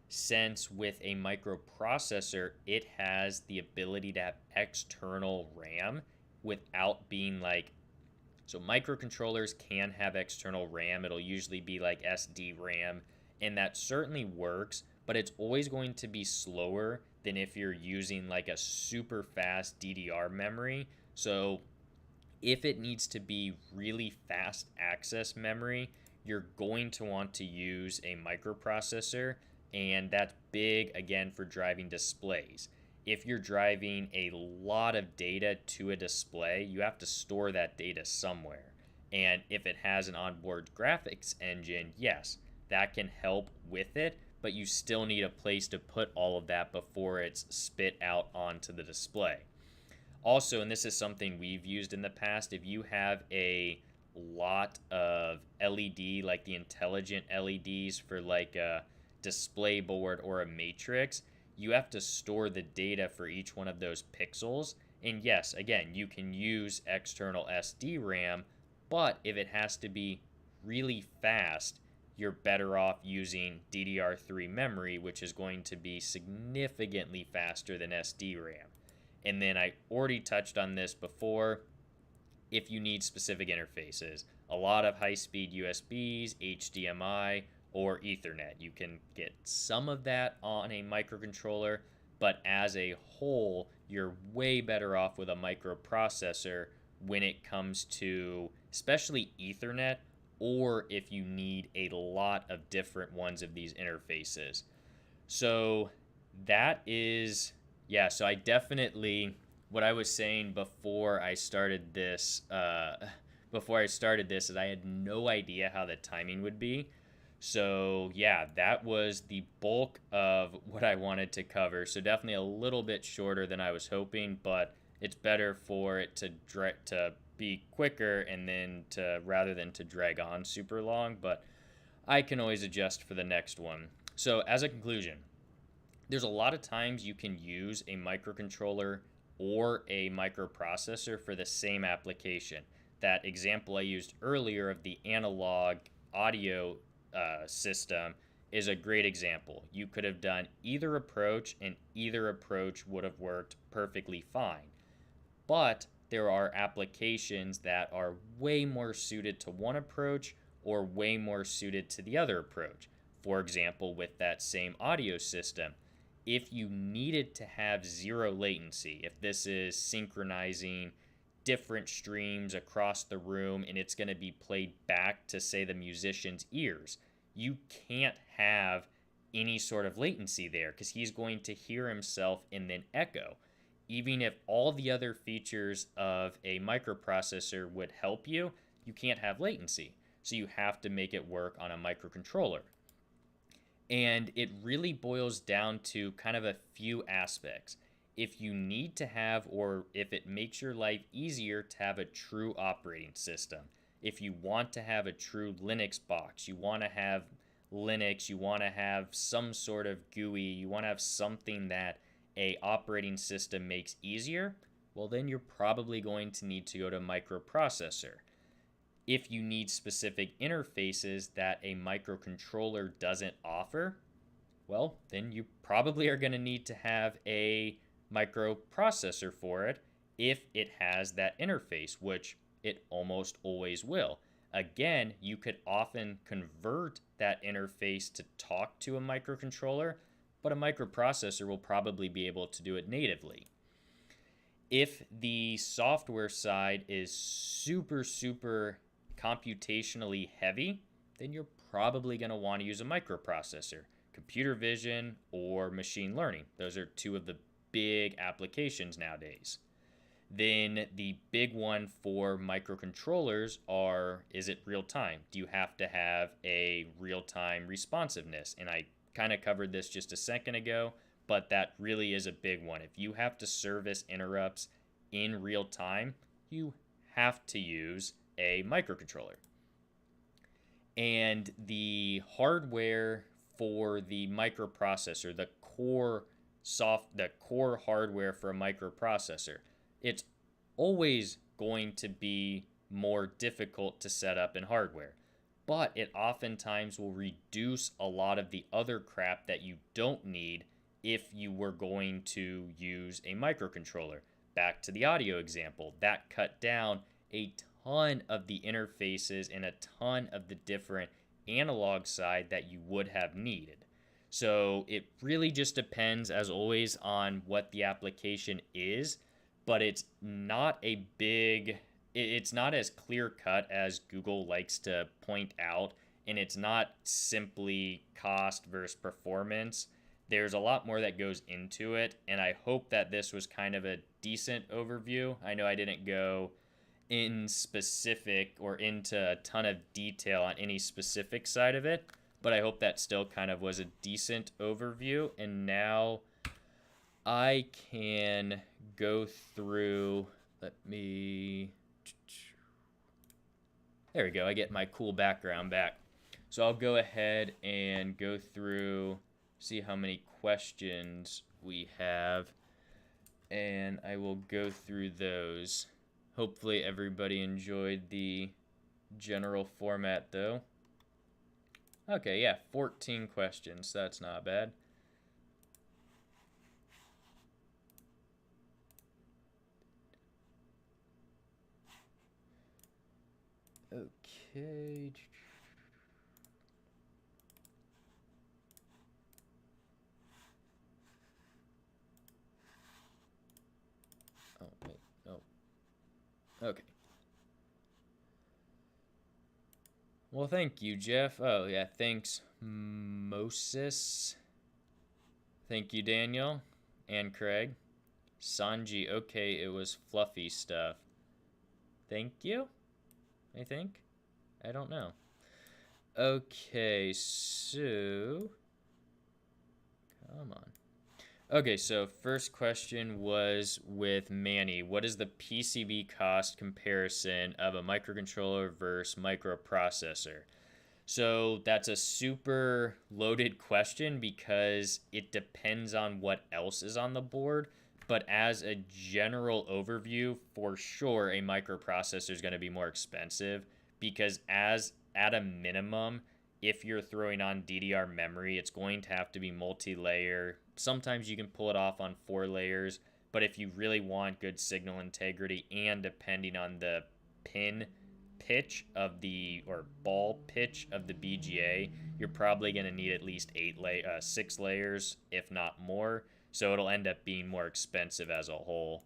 Since with a microprocessor, it has the ability to have external RAM without being like, so microcontrollers can have external RAM. It'll usually be like SD RAM, and that certainly works, but it's always going to be slower than if you're using like a super fast DDR memory. So if it needs to be really fast access memory, you're going to want to use a microprocessor, and that's big again for driving displays. If you're driving a lot of data to a display, you have to store that data somewhere. And if it has an onboard graphics engine, yes, that can help with it, but you still need a place to put all of that before it's spit out onto the display. Also, and this is something we've used in the past, if you have a lot of LED, like the intelligent LEDs for like a display board or a matrix, you have to store the data for each one of those pixels. And yes, again, you can use external SD RAM, but if it has to be really fast, you're better off using DDR3 memory, which is going to be significantly faster than SD RAM. And then I already touched on this before. If you need specific interfaces, a lot of high-speed USBs, HDMI, or Ethernet. You can get some of that on a microcontroller, but as a whole, you're way better off with a microprocessor when it comes to especially Ethernet, or if you need a lot of different ones of these interfaces. So that is, yeah, so I definitely, what I was saying before I started this, is I had no idea how the timing would be. So yeah, that was the bulk of what I wanted to cover. So definitely a little bit shorter than I was hoping, but it's better for it to be quicker and then rather than to drag on super long, but I can always adjust for the next one. So as a conclusion, there's a lot of times you can use a microcontroller or a microprocessor for the same application. That example I used earlier of the analog audio system is a great example. You could have done either approach, and either approach would have worked perfectly fine. But there are applications that are way more suited to one approach or way more suited to the other approach. For example, with that same audio system, if you needed to have zero latency, if this is synchronizing different streams across the room and it's going to be played back to, say, the musician's ears. You can't have any sort of latency there because he's going to hear himself and then echo. Even if all the other features of a microprocessor would help you, you can't have latency. So you have to make it work on a microcontroller. And it really boils down to kind of a few aspects. If you need to have, or if it makes your life easier to have a true operating system, if you want to have a true Linux box, you want to have Linux, you want to have some sort of GUI, you want to have something that a operating system makes easier, well then you're probably going to need to go to microprocessor. If you need specific interfaces that a microcontroller doesn't offer, well then you probably are going to need to have a microprocessor for it if it has that interface, which it almost always will. Again, you could often convert that interface to talk to a microcontroller, but a microprocessor will probably be able to do it natively. If the software side is super computationally heavy, then you're probably going to want to use a microprocessor. Computer vision or machine learning. Those are two of the big applications nowadays. Then the big one for microcontrollers is it real time? Do you have to have a real-time responsiveness? And I kind of covered this just a second ago, but that really is a big one. If you have to service interrupts in real time, you have to use a microcontroller. And the hardware for the microprocessor, the core hardware for a microprocessor, it's always going to be more difficult to set up in hardware, but it oftentimes will reduce a lot of the other crap that you don't need if you were going to use a microcontroller. Back to the audio example, that cut down a ton of the interfaces and a ton of the different analog side that you would have needed. So it really just depends, as always, on what the application is, but it's not as clear cut as Google likes to point out, and it's not simply cost versus performance. There's a lot more that goes into it, and I hope that this was kind of a decent overview. I know I didn't go in specific or into a ton of detail on any specific side of it, but I hope that still kind of was a decent overview. And now I can go through, there we go, I get my cool background back. So I'll go ahead and go through, see how many questions we have, and I will go through those. Hopefully everybody enjoyed the general format though. Okay, yeah, 14 questions, that's not bad. Okay. Oh, wait. Oh. Okay. Well, thank you, Jeff. Oh, yeah, thanks, Moses. Thank you, Daniel and Craig. Sanji, okay, it was fluffy stuff. Thank you, I think. I don't know. Okay, so... Come on. Okay, so first question was with Manny. What is the PCB cost comparison of a microcontroller versus microprocessor? So that's a super loaded question because it depends on what else is on the board. But as a general overview, for sure, a microprocessor is going to be more expensive because at a minimum, if you're throwing on DDR memory, it's going to have to be multi-layer. Sometimes you can pull it off on 4 layers, but if you really want good signal integrity and depending on the pin pitch of or ball pitch of the BGA, you're probably going to need at least 6 layers, if not more. So it'll end up being more expensive as a whole.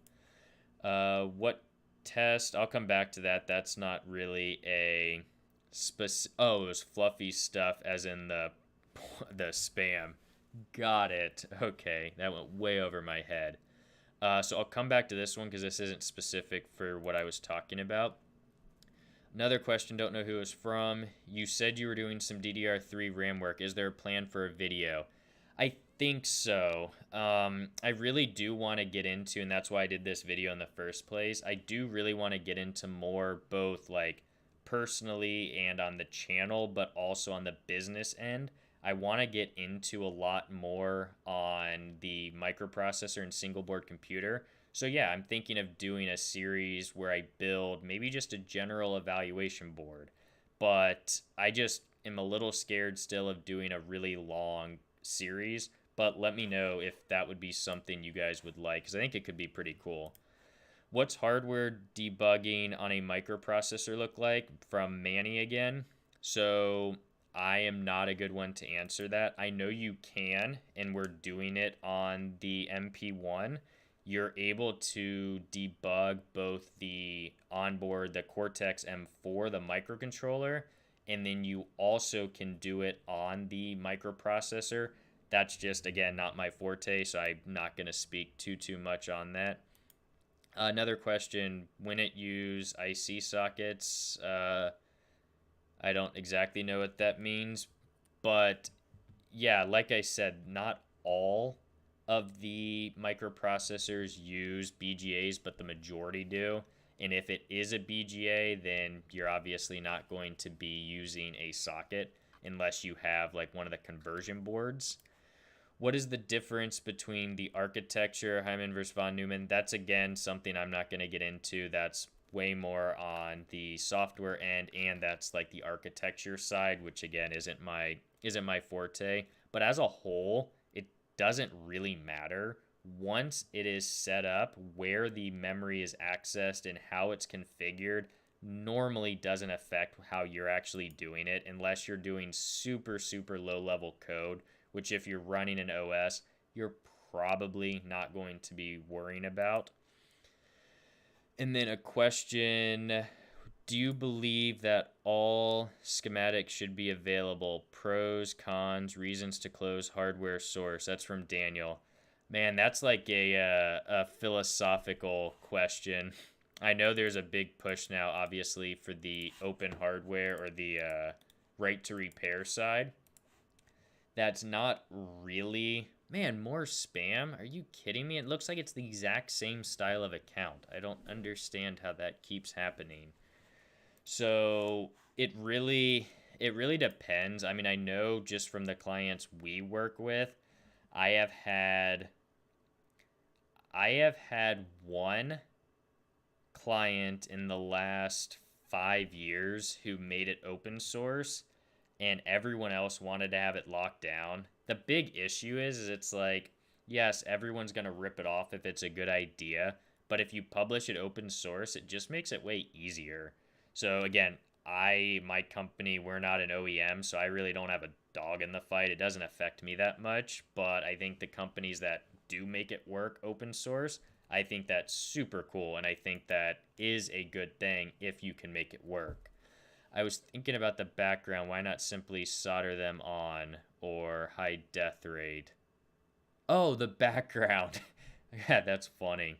What test, I'll come back to that. That's not really a oh, it was fluffy stuff as in the spam. Got it. Okay, that went way over my head. So I'll come back to this one because this isn't specific for what I was talking about. Another question, don't know who it was from. You said you were doing some DDR3 RAM work. Is there a plan for a video? I think so. I really do want to get into, and that's why I did this video in the first place. I do really want to get into more both like personally and on the channel, but also on the business end. I want to get into a lot more on the microprocessor and single board computer. So yeah, I'm thinking of doing a series where I build maybe just a general evaluation board. But I just am a little scared still of doing a really long series. But let me know if that would be something you guys would like, because I think it could be pretty cool. What's hardware debugging on a microprocessor look like? From Manny again. So I am not a good one to answer that. I know you can, and we're doing it on the MP1. You're able to debug both the onboard, the Cortex M4, the microcontroller, and then you also can do it on the microprocessor. That's just, again, not my forte, so I'm not going to speak too much on that. Another question, when it use IC sockets, I don't exactly know what that means, but yeah, like I said, not all of the microprocessors use BGAs, but the majority do. And if it is a BGA, then you're obviously not going to be using a socket unless you have like one of the conversion boards. What is the difference between the architecture, Hyman versus von Neumann? That's again something I'm not going to get into. That's way more on the software end, and that's like the architecture side, which again isn't my forte. But as a whole, it doesn't really matter. Once it is set up, where the memory is accessed and how it's configured normally doesn't affect how you're actually doing it, unless you're doing super low level code, which if you're running an OS, you're probably not going to be worrying about. And then a question, do you believe that all schematics should be available? Pros, cons, reasons to close hardware source. That's from Daniel. Man, that's like a philosophical question. I know there's a big push now, obviously, for the open hardware or the right to repair side. That's not really... Man, more spam? Are you kidding me? It looks like it's the exact same style of account. I don't understand how that keeps happening. So it really depends. I mean, I know just from the clients we work with, I have had one client in the last 5 years who made it open source, and everyone else wanted to have it locked down. The big issue is it's like, yes, everyone's going to rip it off if it's a good idea, but if you publish it open source, it just makes it way easier. So again, my company, we're not an OEM, so I really don't have a dog in the fight. It doesn't affect me that much, but I think the companies that do make it work open source, I think that's super cool, and I think that is a good thing if you can make it work. I was thinking about the background. Why not simply solder them on, or high death rate? Oh, the background. Yeah, that's funny.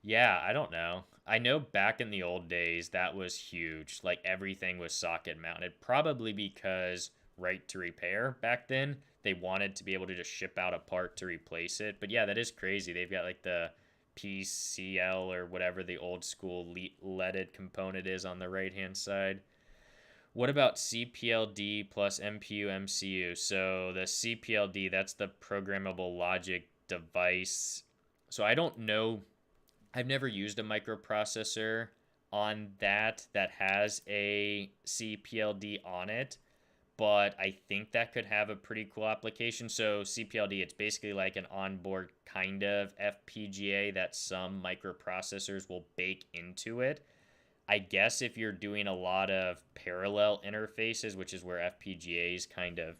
Yeah, I don't know. I know back in the old days that was huge. Like everything was socket mounted, probably because right to repair back then, they wanted to be able to just ship out a part to replace it. But yeah, that is crazy. They've got like the PCL or whatever the old school leaded component is on the right hand side. What about CPLD plus MPU MCU? So the CPLD, that's the programmable logic device. So I don't know. I've never used a microprocessor on that has a CPLD on it, but I think that could have a pretty cool application. So CPLD, it's basically like an onboard kind of FPGA that some microprocessors will bake into it. I guess if you're doing a lot of parallel interfaces, which is where FPGAs kind of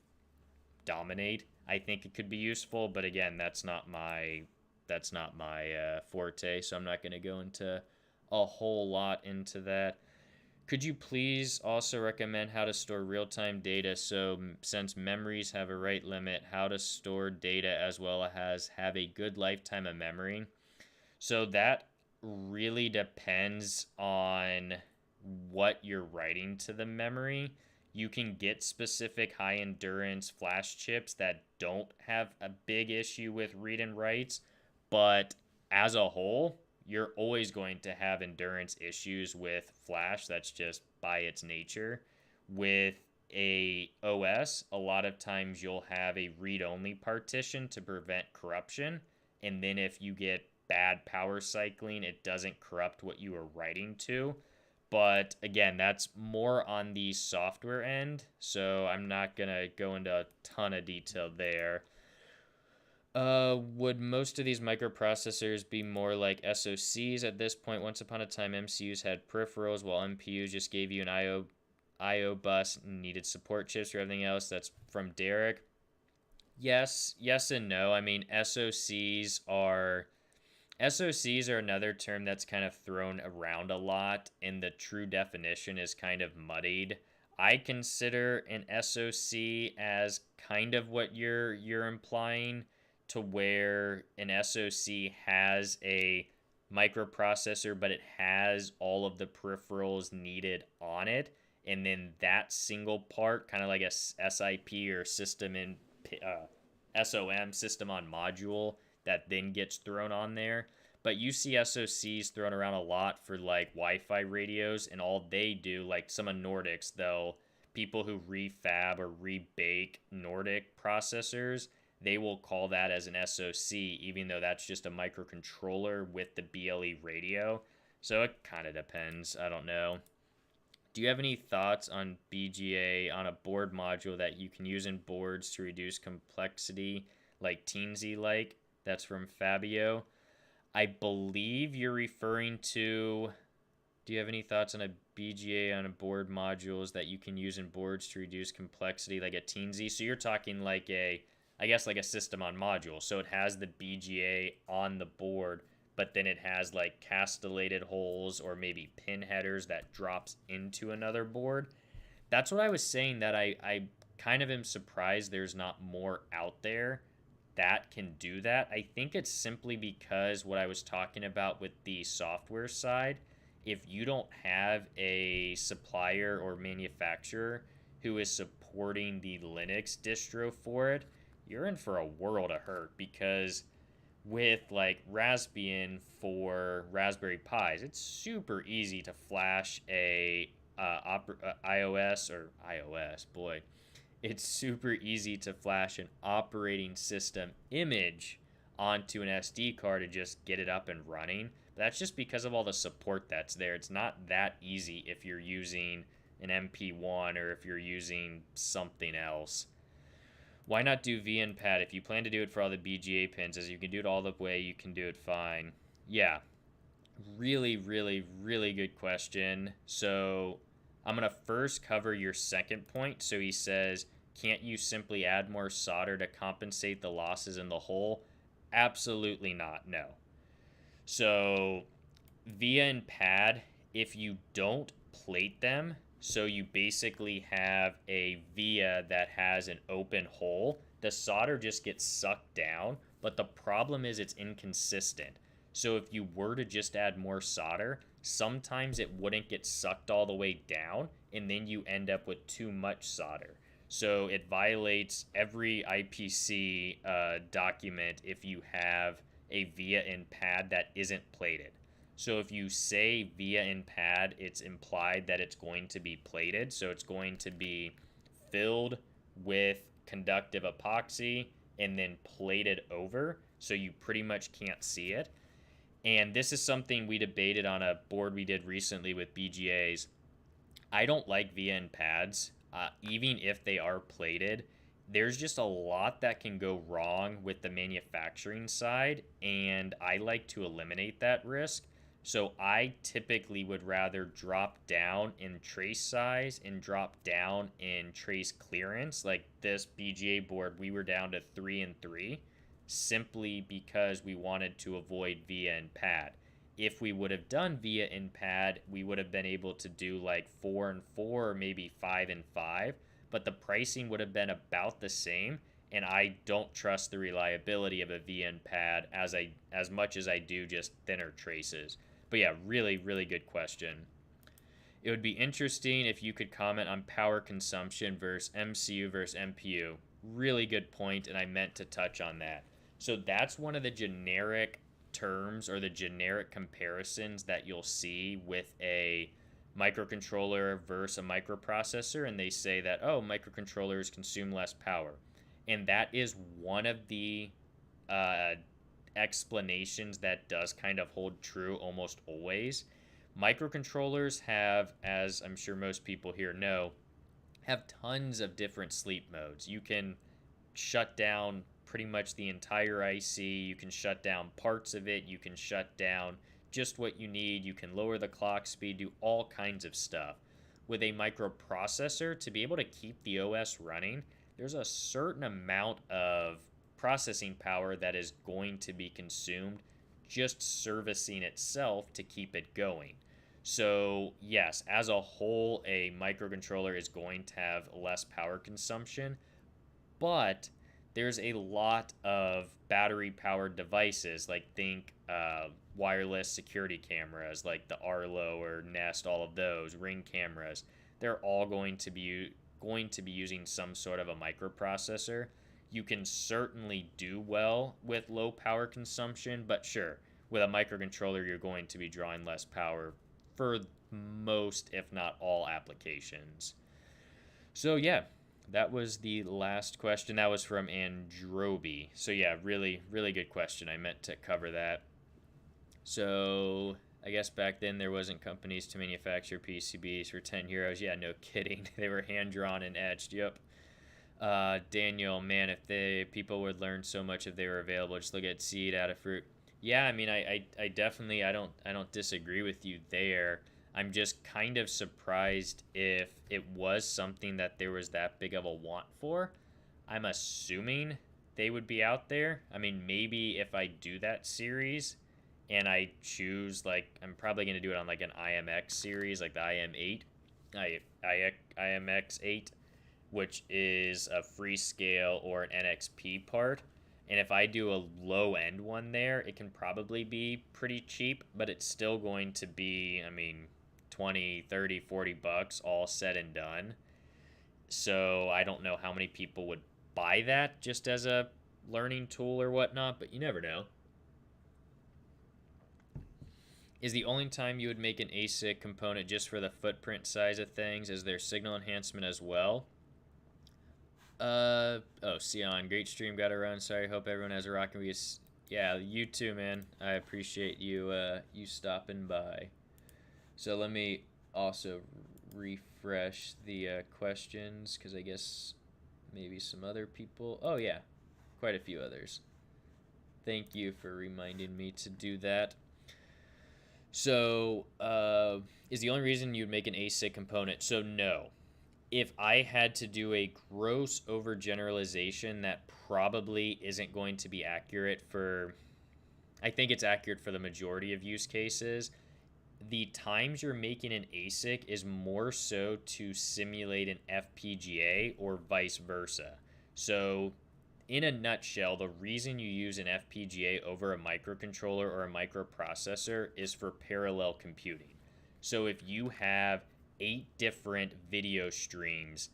dominate, I think it could be useful. But again, that's not my forte, so I'm not going to go into a whole lot into that. Could you please also recommend how to store real-time data? So since memories have a write limit, how to store data as well as have a good lifetime of memory? So that really depends on what you're writing to the memory. You can get specific high endurance flash chips that don't have a big issue with read and writes, but as a whole, you're always going to have endurance issues with flash. That's just by its nature. With a OS, a lot of times you'll have a read only partition to prevent corruption. And then if you get bad power cycling, it doesn't corrupt what you are writing to. But again, that's more on the software end, so I'm not going to go into a ton of detail there. Would most of these microprocessors be more like SoCs at this point? Once upon a time, MCUs had peripherals, while MPUs just gave you an IO bus and needed support chips for everything else. That's from Derek. Yes, yes and no. I mean, SOCs are another term that's kind of thrown around a lot, and the true definition is kind of muddied. I consider an SOC as kind of what you're implying, to where an SOC has a microprocessor, but it has all of the peripherals needed on it, and then that single part, kind of like a SIP or SOM, system on module, that then gets thrown on there. But you see SOCs thrown around a lot for like Wi-Fi radios, and all they do, like some of Nordic's, people who refab or rebake Nordic processors, they will call that as an SOC, even though that's just a microcontroller with the BLE radio. So it kind of depends. I don't know. Do you have any thoughts on BGA on a board module that you can use in boards to reduce complexity, like Teensy like? That's from Fabio. I believe you're referring to. Do you have any thoughts on a BGA on a board modules that you can use in boards to reduce complexity, like a Teensy? So you're talking like I guess like a system on module. So it has the BGA on the board, but then it has like castellated holes or maybe pin headers that drops into another board. That's what I was saying, that I kind of am surprised there's not more out there that can do that. I think it's simply because what I was talking about with the software side, if you don't have a supplier or manufacturer who is supporting the Linux distro for it, you're in for a world of hurt, because with like Raspbian for Raspberry Pis, it's super easy to flash a iOS, boy, it's super easy to flash an operating system image onto an SD card and just get it up and running. But that's just because of all the support that's there. It's not that easy if you're using an MP1 or if you're using something else. Why not do VNPAD if you plan to do it for all the BGA pins? As you can do it all the way, you can do it fine. Yeah, really, really, really good question. So I'm going to first cover your second point. So he says, can't you simply add more solder to compensate the losses in the hole? Absolutely not, no. So via and pad, if you don't plate them, so you basically have a via that has an open hole, the solder just gets sucked down, but the problem is it's inconsistent. So if you were to just add more solder, sometimes it wouldn't get sucked all the way down, and then you end up with too much solder. So it violates every IPC document if you have a via and pad that isn't plated. So if you say via and pad, it's implied that it's going to be plated. So it's going to be filled with conductive epoxy and then plated over, so you pretty much can't see it. And this is something we debated on a board we did recently with BGAs. I don't like via and pads, even if they are plated. There's just a lot that can go wrong with the manufacturing side, and I like to eliminate that risk. So I typically would rather drop down in trace size and drop down in trace clearance. Like this BGA board, we were down to 3 and 3, simply because we wanted to avoid via and pad. if we would have done via in-pad, we would have been able to do like 4 and 4 or maybe 5 and 5, but the pricing would have been about the same, and I don't trust the reliability of a via in-pad as much as I do just thinner traces. But yeah, really, really good question. It would be interesting if you could comment on power consumption versus MCU versus MPU. Really good point, and I meant to touch on that. So that's one of the generic terms or the generic comparisons that you'll see with a microcontroller versus a microprocessor, and they say that, oh, microcontrollers consume less power. And that is one of the explanations that does kind of hold true almost always. Microcontrollers have, as I'm sure most people here know, have tons of different sleep modes. You can shut down pretty much the entire IC, you can shut down parts of it, you can shut down just what you need, you can lower the clock speed, do all kinds of stuff. With a microprocessor, to be able to keep the OS running, there's a certain amount of processing power that is going to be consumed just servicing itself to keep it going. So yes, as a whole, a microcontroller is going to have less power consumption, but there's a lot of battery-powered devices, like think wireless security cameras, like the Arlo or Nest, all of those, Ring cameras. They're all going to be using some sort of a microprocessor. You can certainly do well with low power consumption, but sure, with a microcontroller, you're going to be drawing less power for most, if not all, applications. So yeah, that was the last question. That was from Androby. So yeah, really, really good question. I meant to cover that. So I guess back then there wasn't companies to manufacture PCBs for 10 euros. Yeah, no kidding. They were hand-drawn and etched. Yep. Daniel, man, if people would learn so much if they were available, just look at seed, Adafruit. Yeah, I mean, I definitely, I don't disagree with you there. I'm just kind of surprised if it was something that there was that big of a want for. I'm assuming they would be out there. I mean, maybe if I do that series and I choose, like, I'm probably going to do it on like an IMX series, like the IM8, IMX8, which is a Freescale or an NXP part. And if I do a low-end one there, it can probably be pretty cheap, but it's still going to be, I mean, 20, 30, 40 bucks all said and done. So I don't know how many people would buy that just as a learning tool or whatnot, but you never know. Is the only time you would make an ASIC component just for the footprint size of things? Is there signal enhancement as well? Sion, great stream, gotta run. Sorry, hope everyone has a rockin' week. Yeah, you too, man. I appreciate you you stopping by. So let me also refresh the questions, because I guess maybe some other people. Oh yeah, quite a few others. Thank you for reminding me to do that. So, is the only reason you'd make an ASIC component? So no. If I had to do a gross overgeneralization, that probably isn't going to be accurate for, I think it's accurate for the majority of use cases. The times you're making an ASIC is more so to simulate an FPGA or vice versa. So in a nutshell, the reason you use an FPGA over a microcontroller or a microprocessor is for parallel computing. So if you have 8 different video streams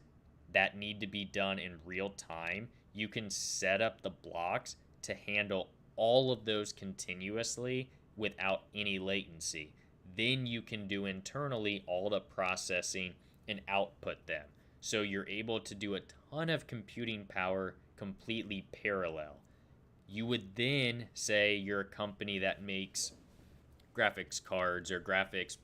that need to be done in real time, you can set up the blocks to handle all of those continuously without any latency. Then you can do internally all the processing and output them. So you're able to do a ton of computing power completely parallel. You would then say you're a company that makes graphics cards or graphics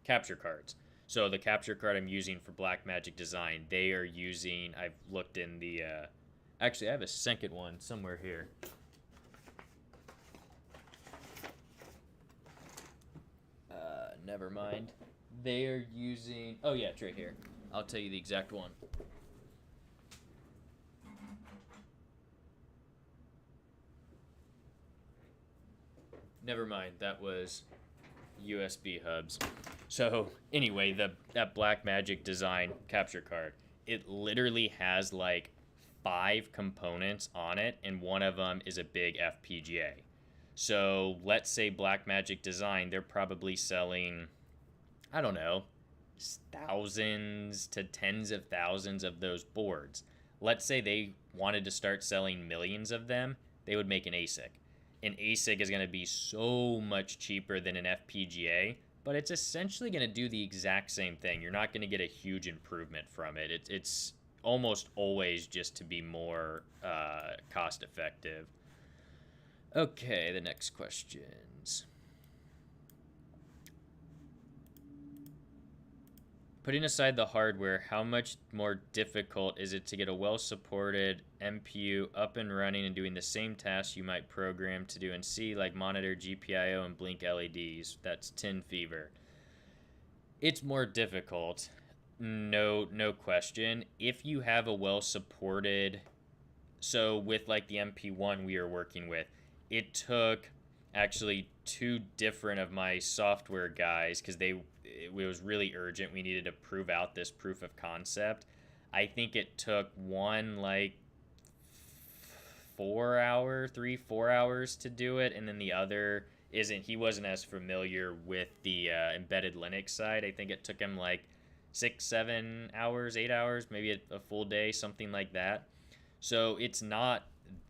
capture cards. So the capture card I'm using for Blackmagic Design, they are using, I've looked in the, actually I have a second one somewhere here. Never mind. They are using, oh yeah, it's right here. I'll tell you the exact one. never mind. That was USB hubs. So anyway, that Blackmagic design capture card, it literally has like 5 components on it, and one of them is a big FPGA. So let's say Blackmagic design, they're probably selling, I don't know, thousands to tens of thousands of those boards. Let's say they wanted to start selling millions of them, they would make an ASIC. An ASIC is going to be so much cheaper than an FPGA, but it's essentially going to do the exact same thing. You're not going to get a huge improvement from it. It's almost always just to be more cost effective. Okay, the next questions. Putting aside the hardware, how much more difficult is it to get a well-supported MPU up and running and doing the same tasks you might program to do in C, like monitor, GPIO, and blink LEDs? That's Tin Fever. It's more difficult, no question. If you have a well-supported, so with like the MP1 we were working with, it took actually 2 different of my software guys, because it was really urgent. We needed to prove out this proof of concept. I think it took one like 4 hours to do it, and then the other he wasn't as familiar with the embedded Linux side. I think it took him like 6, 7 hours, 8 hours, maybe a full day, something like that. So it's not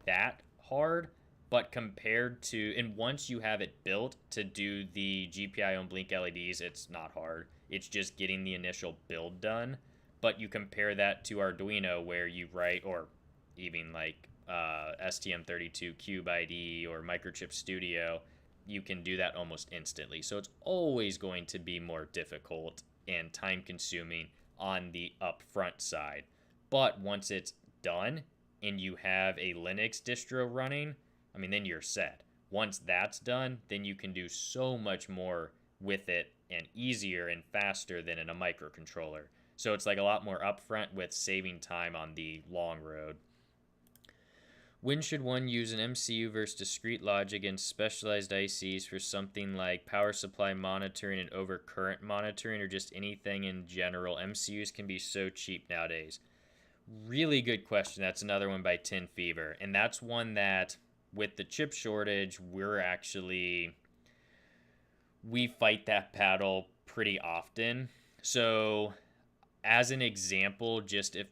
that hard. But compared to, and once you have it built to do the GPIO and blink LEDs, it's not hard. It's just getting the initial build done. But you compare that to Arduino, where you write, or even like STM32 Cube ID or Microchip Studio, you can do that almost instantly. So it's always going to be more difficult and time consuming on the upfront side. But once it's done and you have a Linux distro running, I mean, then you're set. Once that's done, then you can do so much more with it and easier and faster than in a microcontroller. So it's like a lot more upfront with saving time on the long road. When should one use an MCU versus discrete logic and specialized ICs for something like power supply monitoring and overcurrent monitoring, or just anything in general? MCUs can be so cheap nowadays. Really good question. That's another one by Tin Fever. And that's one that, with the chip shortage, we fight that battle pretty often. So as an example, just if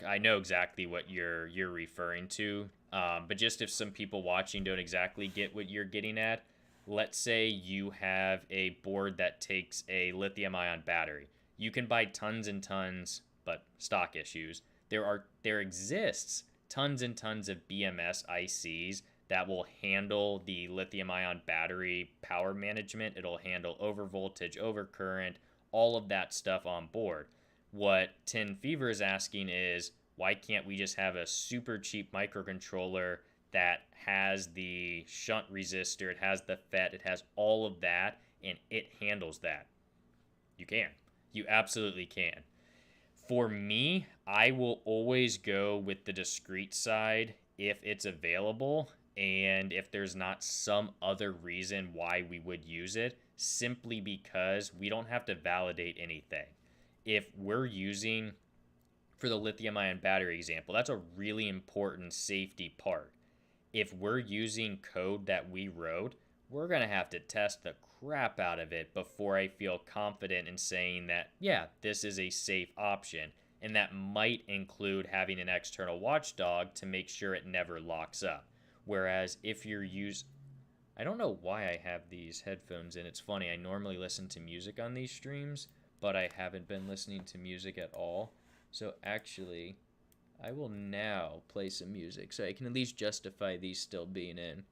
I know exactly what you're referring to, but just if some people watching don't exactly get what you're getting at, let's say you have a board that takes a lithium-ion battery. You can buy tons and tons, but stock issues. There exists tons and tons of BMS ICs that will handle the lithium-ion battery power management. It'll handle overvoltage, overcurrent, all of that stuff on board. What Tin Fever is asking is, why can't we just have a super cheap microcontroller that has the shunt resistor, it has the FET, it has all of that, and it handles that? You can. You absolutely can. For me, I will always go with the discrete side if it's available, and if there's not some other reason why we would use it, simply because we don't have to validate anything. If we're using, for the lithium-ion battery example, that's a really important safety part. If we're using code that we wrote, we're going to have to test the crap out of it before I feel confident in saying that, yeah, this is a safe option. And that might include having an external watchdog to make sure it never locks up. Whereas if you're I don't know why I have these headphones in. It's funny, I normally listen to music on these streams, but I haven't been listening to music at all. So actually, I will now play some music so I can at least justify these still being in.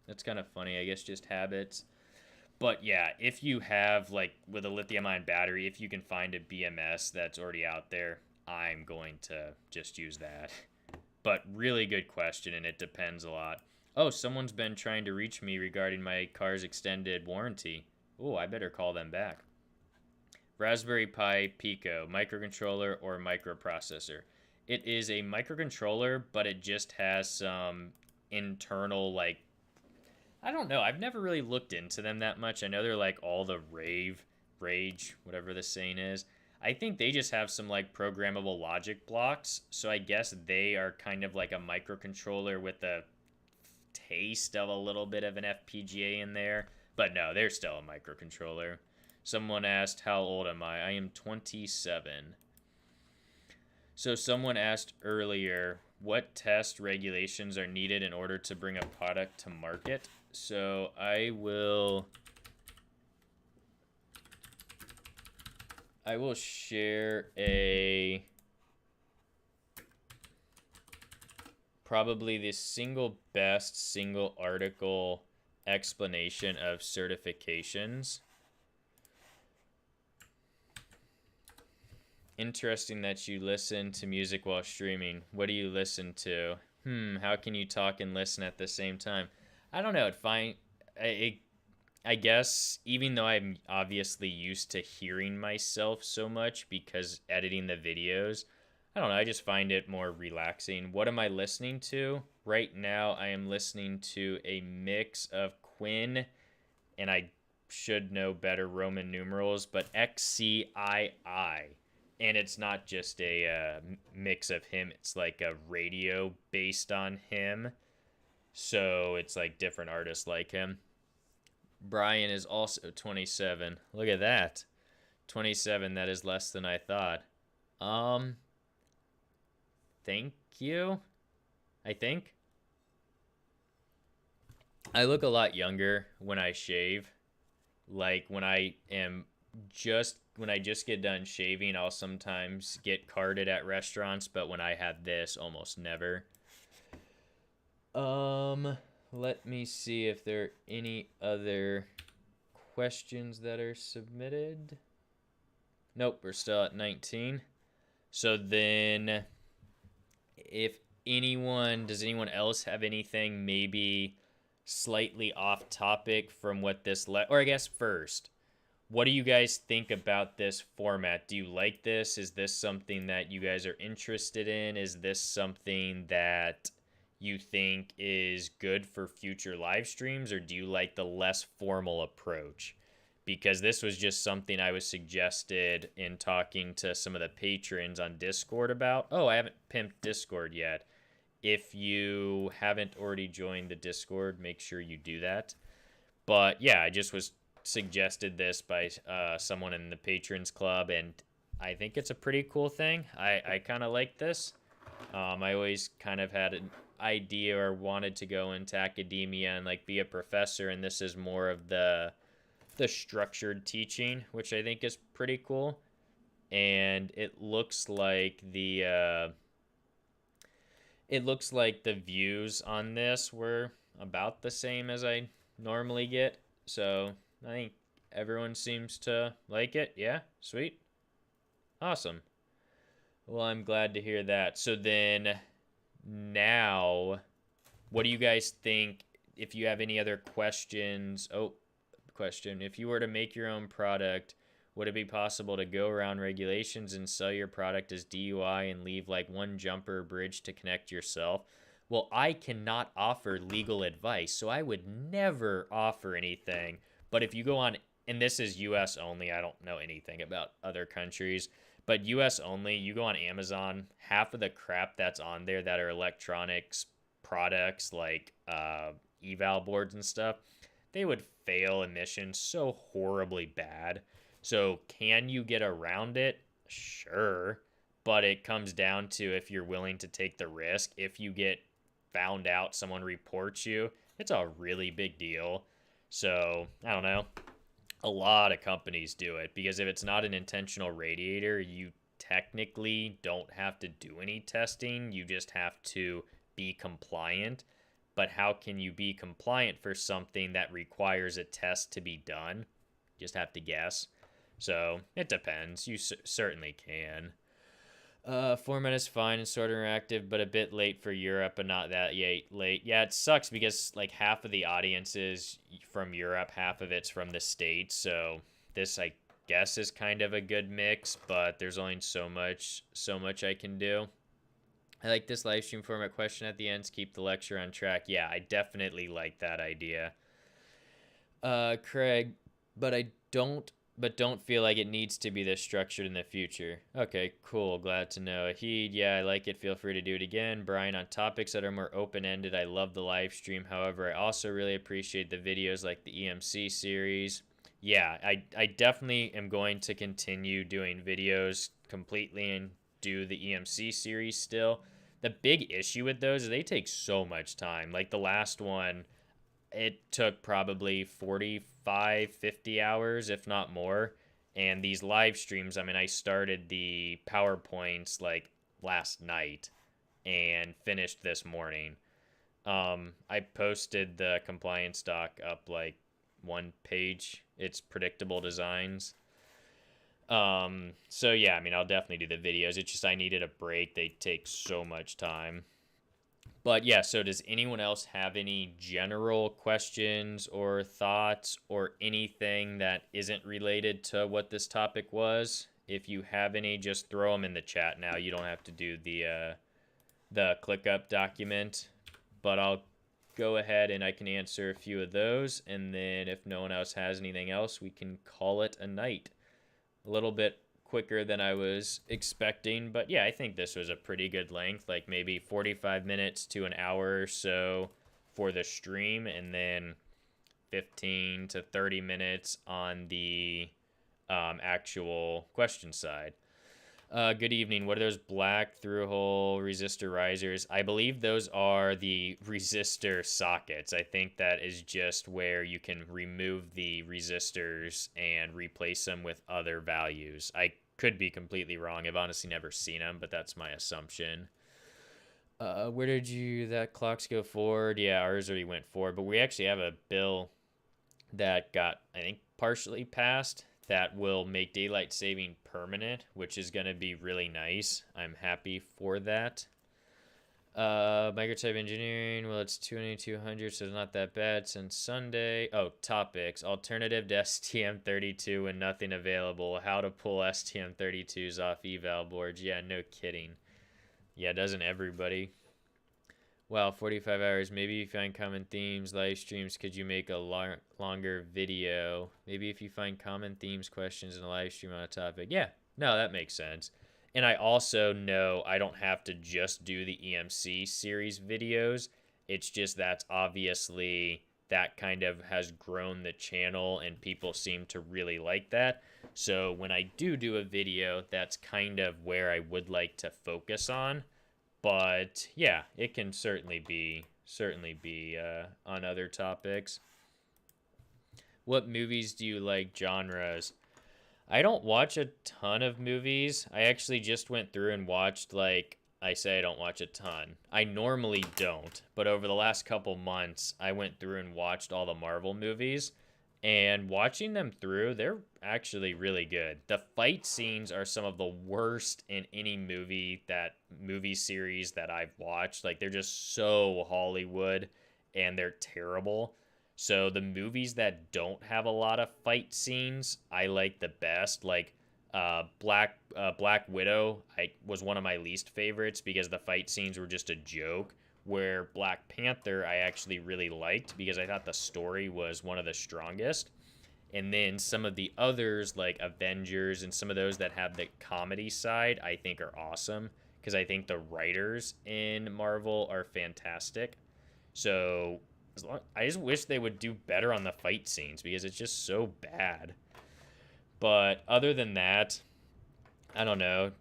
That's kind of funny, I guess, just habits. But yeah, if you have, like, with a lithium-ion battery, if you can find a BMS that's already out there, I'm going to just use that. But really good question, and it depends a lot. Oh, someone's been trying to reach me regarding my car's extended warranty. Oh, I better call them back. Raspberry Pi Pico, microcontroller or microprocessor? It is a microcontroller, but it just has some internal, like, I don't know. I've never really looked into them that much. I know they're like all the rage, whatever the saying is. I think they just have some like programmable logic blocks. So I guess they are kind of like a microcontroller with a taste of a little bit of an FPGA in there. But no, they're still a microcontroller. Someone asked, how old am I? I am 27. So someone asked earlier, what test regulations are needed in order to bring a product to market? So I will share probably the best single article explanation of certifications. Interesting that you listen to music while streaming. What do you listen to? How can you talk and listen at the same time? I don't know. I guess even though I'm obviously used to hearing myself so much because editing the videos, I don't know. I just find it more relaxing. What am I listening to? Right now, I am listening to a mix of Quinn, and I should know better Roman numerals, but XCII. And it's not just a mix of him. It's like a radio based on him. So it's like different artists like him. Brian is also 27. Look at that. 27, that is less than I thought. Thank you. I think. I look a lot younger when I shave. Like when I just get done shaving, I'll sometimes get carded at restaurants, but when I have this, almost never. Let me see if there are any other questions that are submitted. Nope, we're still at 19. So then, does anyone else have anything maybe slightly off topic from what this or I guess first, what do you guys think about this format? Do you like this? Is this something that you guys are interested in? Is this something that you think is good for future live streams, or do you like the less formal approach? Because this was just something I was suggested in talking to some of the patrons on Discord about. Oh, I haven't pimped Discord yet. If you haven't already joined the Discord, make sure you do that. But yeah, I just was suggested this by someone in the Patrons Club, and I think it's a pretty cool thing. I kind of like this. I always kind of had an idea or wanted to go into academia and like be a professor, and this is more of the structured teaching, which I think is pretty cool. And it looks like the views on this were about the same as I normally get, so I think everyone seems to like it. Yeah, sweet, awesome. Well, I'm glad to hear that. So then now, what do you guys think? If you have any other questions, if you were to make your own product, would it be possible to go around regulations and sell your product as DUI and leave like one jumper bridge to connect yourself? Well, I cannot offer legal advice, so I would never offer anything. But if you go on, and this is US only, I don't know anything about other countries, but US only, you go on Amazon, half of the crap that's on there that are electronics products like eval boards and stuff, they would fail emissions so horribly bad. So can you get around it? Sure. But it comes down to if you're willing to take the risk. If you get found out, someone reports you, it's a really big deal. So, I don't know. A lot of companies do it because if it's not an intentional radiator, you technically don't have to do any testing. You just have to be compliant. But how can you be compliant for something that requires a test to be done? Just have to guess. So it depends. You certainly can. Format is fine and sort of interactive, but a bit late for Europe, but not that late. Yeah, it sucks because like half of the audience is from Europe, half of it's from the States. So this, I guess, is kind of a good mix, but there's only so much I can do. I like this live stream format question at the end to keep the lecture on track. Yeah, I definitely like that idea. Craig, but I don't feel like it needs to be this structured in the future. Okay, cool. Glad to know. Heed, yeah, I like it. Feel free to do it again. Brian, on topics that are more open-ended, I love the live stream. However, I also really appreciate the videos like the EMC series. Yeah, I definitely am going to continue doing videos completely and do the EMC series still. The big issue with those is they take so much time. Like the last one, it took probably 45, 50 hours, if not more. And these live streams, I mean, I started the PowerPoints like last night and finished this morning. I posted the compliance doc up like one page. It's predictable designs. So yeah, I mean, I'll definitely do the videos. It's just I needed a break. They take so much time. But yeah, so does anyone else have any general questions or thoughts or anything that isn't related to what this topic was? If you have any, just throw them in the chat now. You don't have to do the ClickUp document, but I'll go ahead and I can answer a few of those, and then if no one else has anything else, we can call it a night. A little bit quicker than I was expecting, but yeah, I think this was a pretty good length, like maybe 45 minutes to an hour or so for the stream, and then 15 to 30 minutes on the actual question side. Good evening. What are those black through-hole resistor risers? I believe those are the resistor sockets. I think that is just where you can remove the resistors and replace them with other values. I could be completely wrong. I've honestly never seen them, but that's my assumption. Where did that clocks go forward? Yeah, ours already went forward, but we actually have a bill that got, I think, partially passed that will make daylight saving permanent, which is going to be really nice. I'm happy for that. MicroType engineering, well, it's 2200, so it's not that bad since Sunday. Oh, topics. Alternative to STM32 and nothing available. How to pull STM32s off eval boards. Yeah, no kidding. Yeah, doesn't everybody? Wow, 45 hours. Maybe you find common themes, live streams. Could you make a longer video? Maybe if you find common themes, questions in a live stream on a topic. Yeah, no, that makes sense. And I also know I don't have to just do the EMC series videos. It's just that's obviously that kind of has grown the channel and people seem to really like that. So when I do a video, that's kind of where I would like to focus on. But yeah, it can certainly be on other topics. What movies do you like, genres? I don't watch a ton of movies. I actually just went through and watched, like, I say I don't watch a ton. I normally don't, but over the last couple months, I went through and watched all the Marvel movies. And watching them through, they're actually really good. The fight scenes are some of the worst in any movie series that I've watched. Like, they're just so Hollywood and they're terrible. So the movies that don't have a lot of fight scenes, I like the best. Like Black Widow, was one of my least favorites because the fight scenes were just a joke. Where Black Panther I actually really liked because I thought the story was one of the strongest. And then some of the others like Avengers and some of those that have the comedy side I think are awesome because I think the writers in Marvel are fantastic. So I just wish they would do better on the fight scenes because it's just so bad. But other than that, I don't know.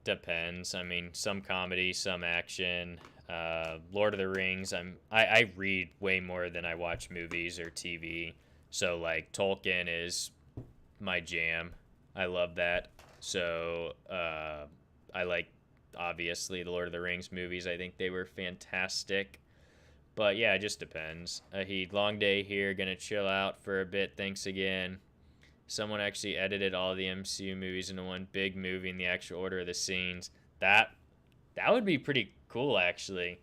Depends. I mean, some comedy, some action. Lord of the Rings. I read way more than I watch movies or TV. So like Tolkien is my jam. I love that. So I like obviously the Lord of the Rings movies. I think they were fantastic. But yeah, it just depends. Long day here. Gonna chill out for a bit. Thanks again. Someone actually edited all the MCU movies into one big movie in the actual order of the scenes. That would be pretty cool, actually,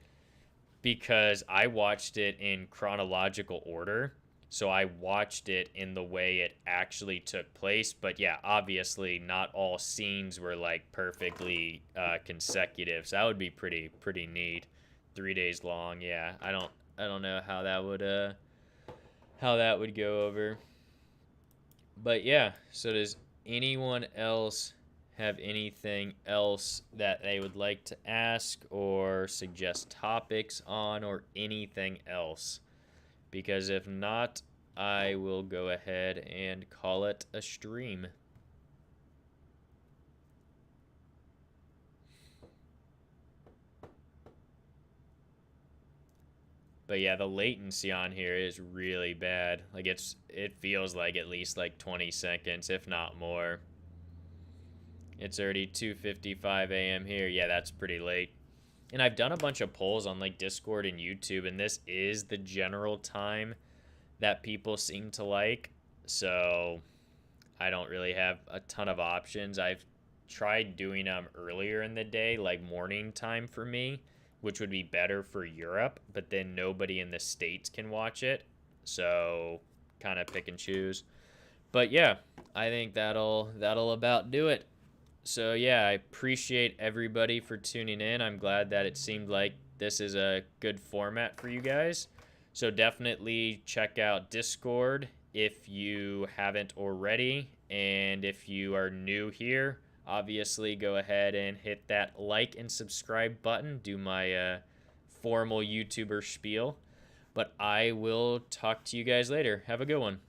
because I watched it in chronological order. So I watched it in the way it actually took place. But yeah, obviously not all scenes were like perfectly consecutive. So that would be pretty neat. 3 days long. Yeah, I don't know how that would how that would go over. But yeah, so does anyone else have anything else that they would like to ask or suggest topics on or anything else? Because if not, I will go ahead and call it a stream. But yeah, the latency on here is really bad. Like it feels like at least like 20 seconds, if not more. It's already 2:55 a.m. here. Yeah, that's pretty late. And I've done a bunch of polls on like Discord and YouTube, and this is the general time that people seem to like. So I don't really have a ton of options. I've tried doing them earlier in the day, like morning time for me, which would be better for Europe, but then nobody in the States can watch it. So kind of pick and choose. But yeah, I think that'll about do it. So yeah, I appreciate everybody for tuning in. I'm glad that it seemed like this is a good format for you guys. So definitely check out Discord if you haven't already. And if you are new here, obviously go ahead and hit that like and subscribe button. Do my formal YouTuber spiel. But I will talk to you guys later. Have a good one.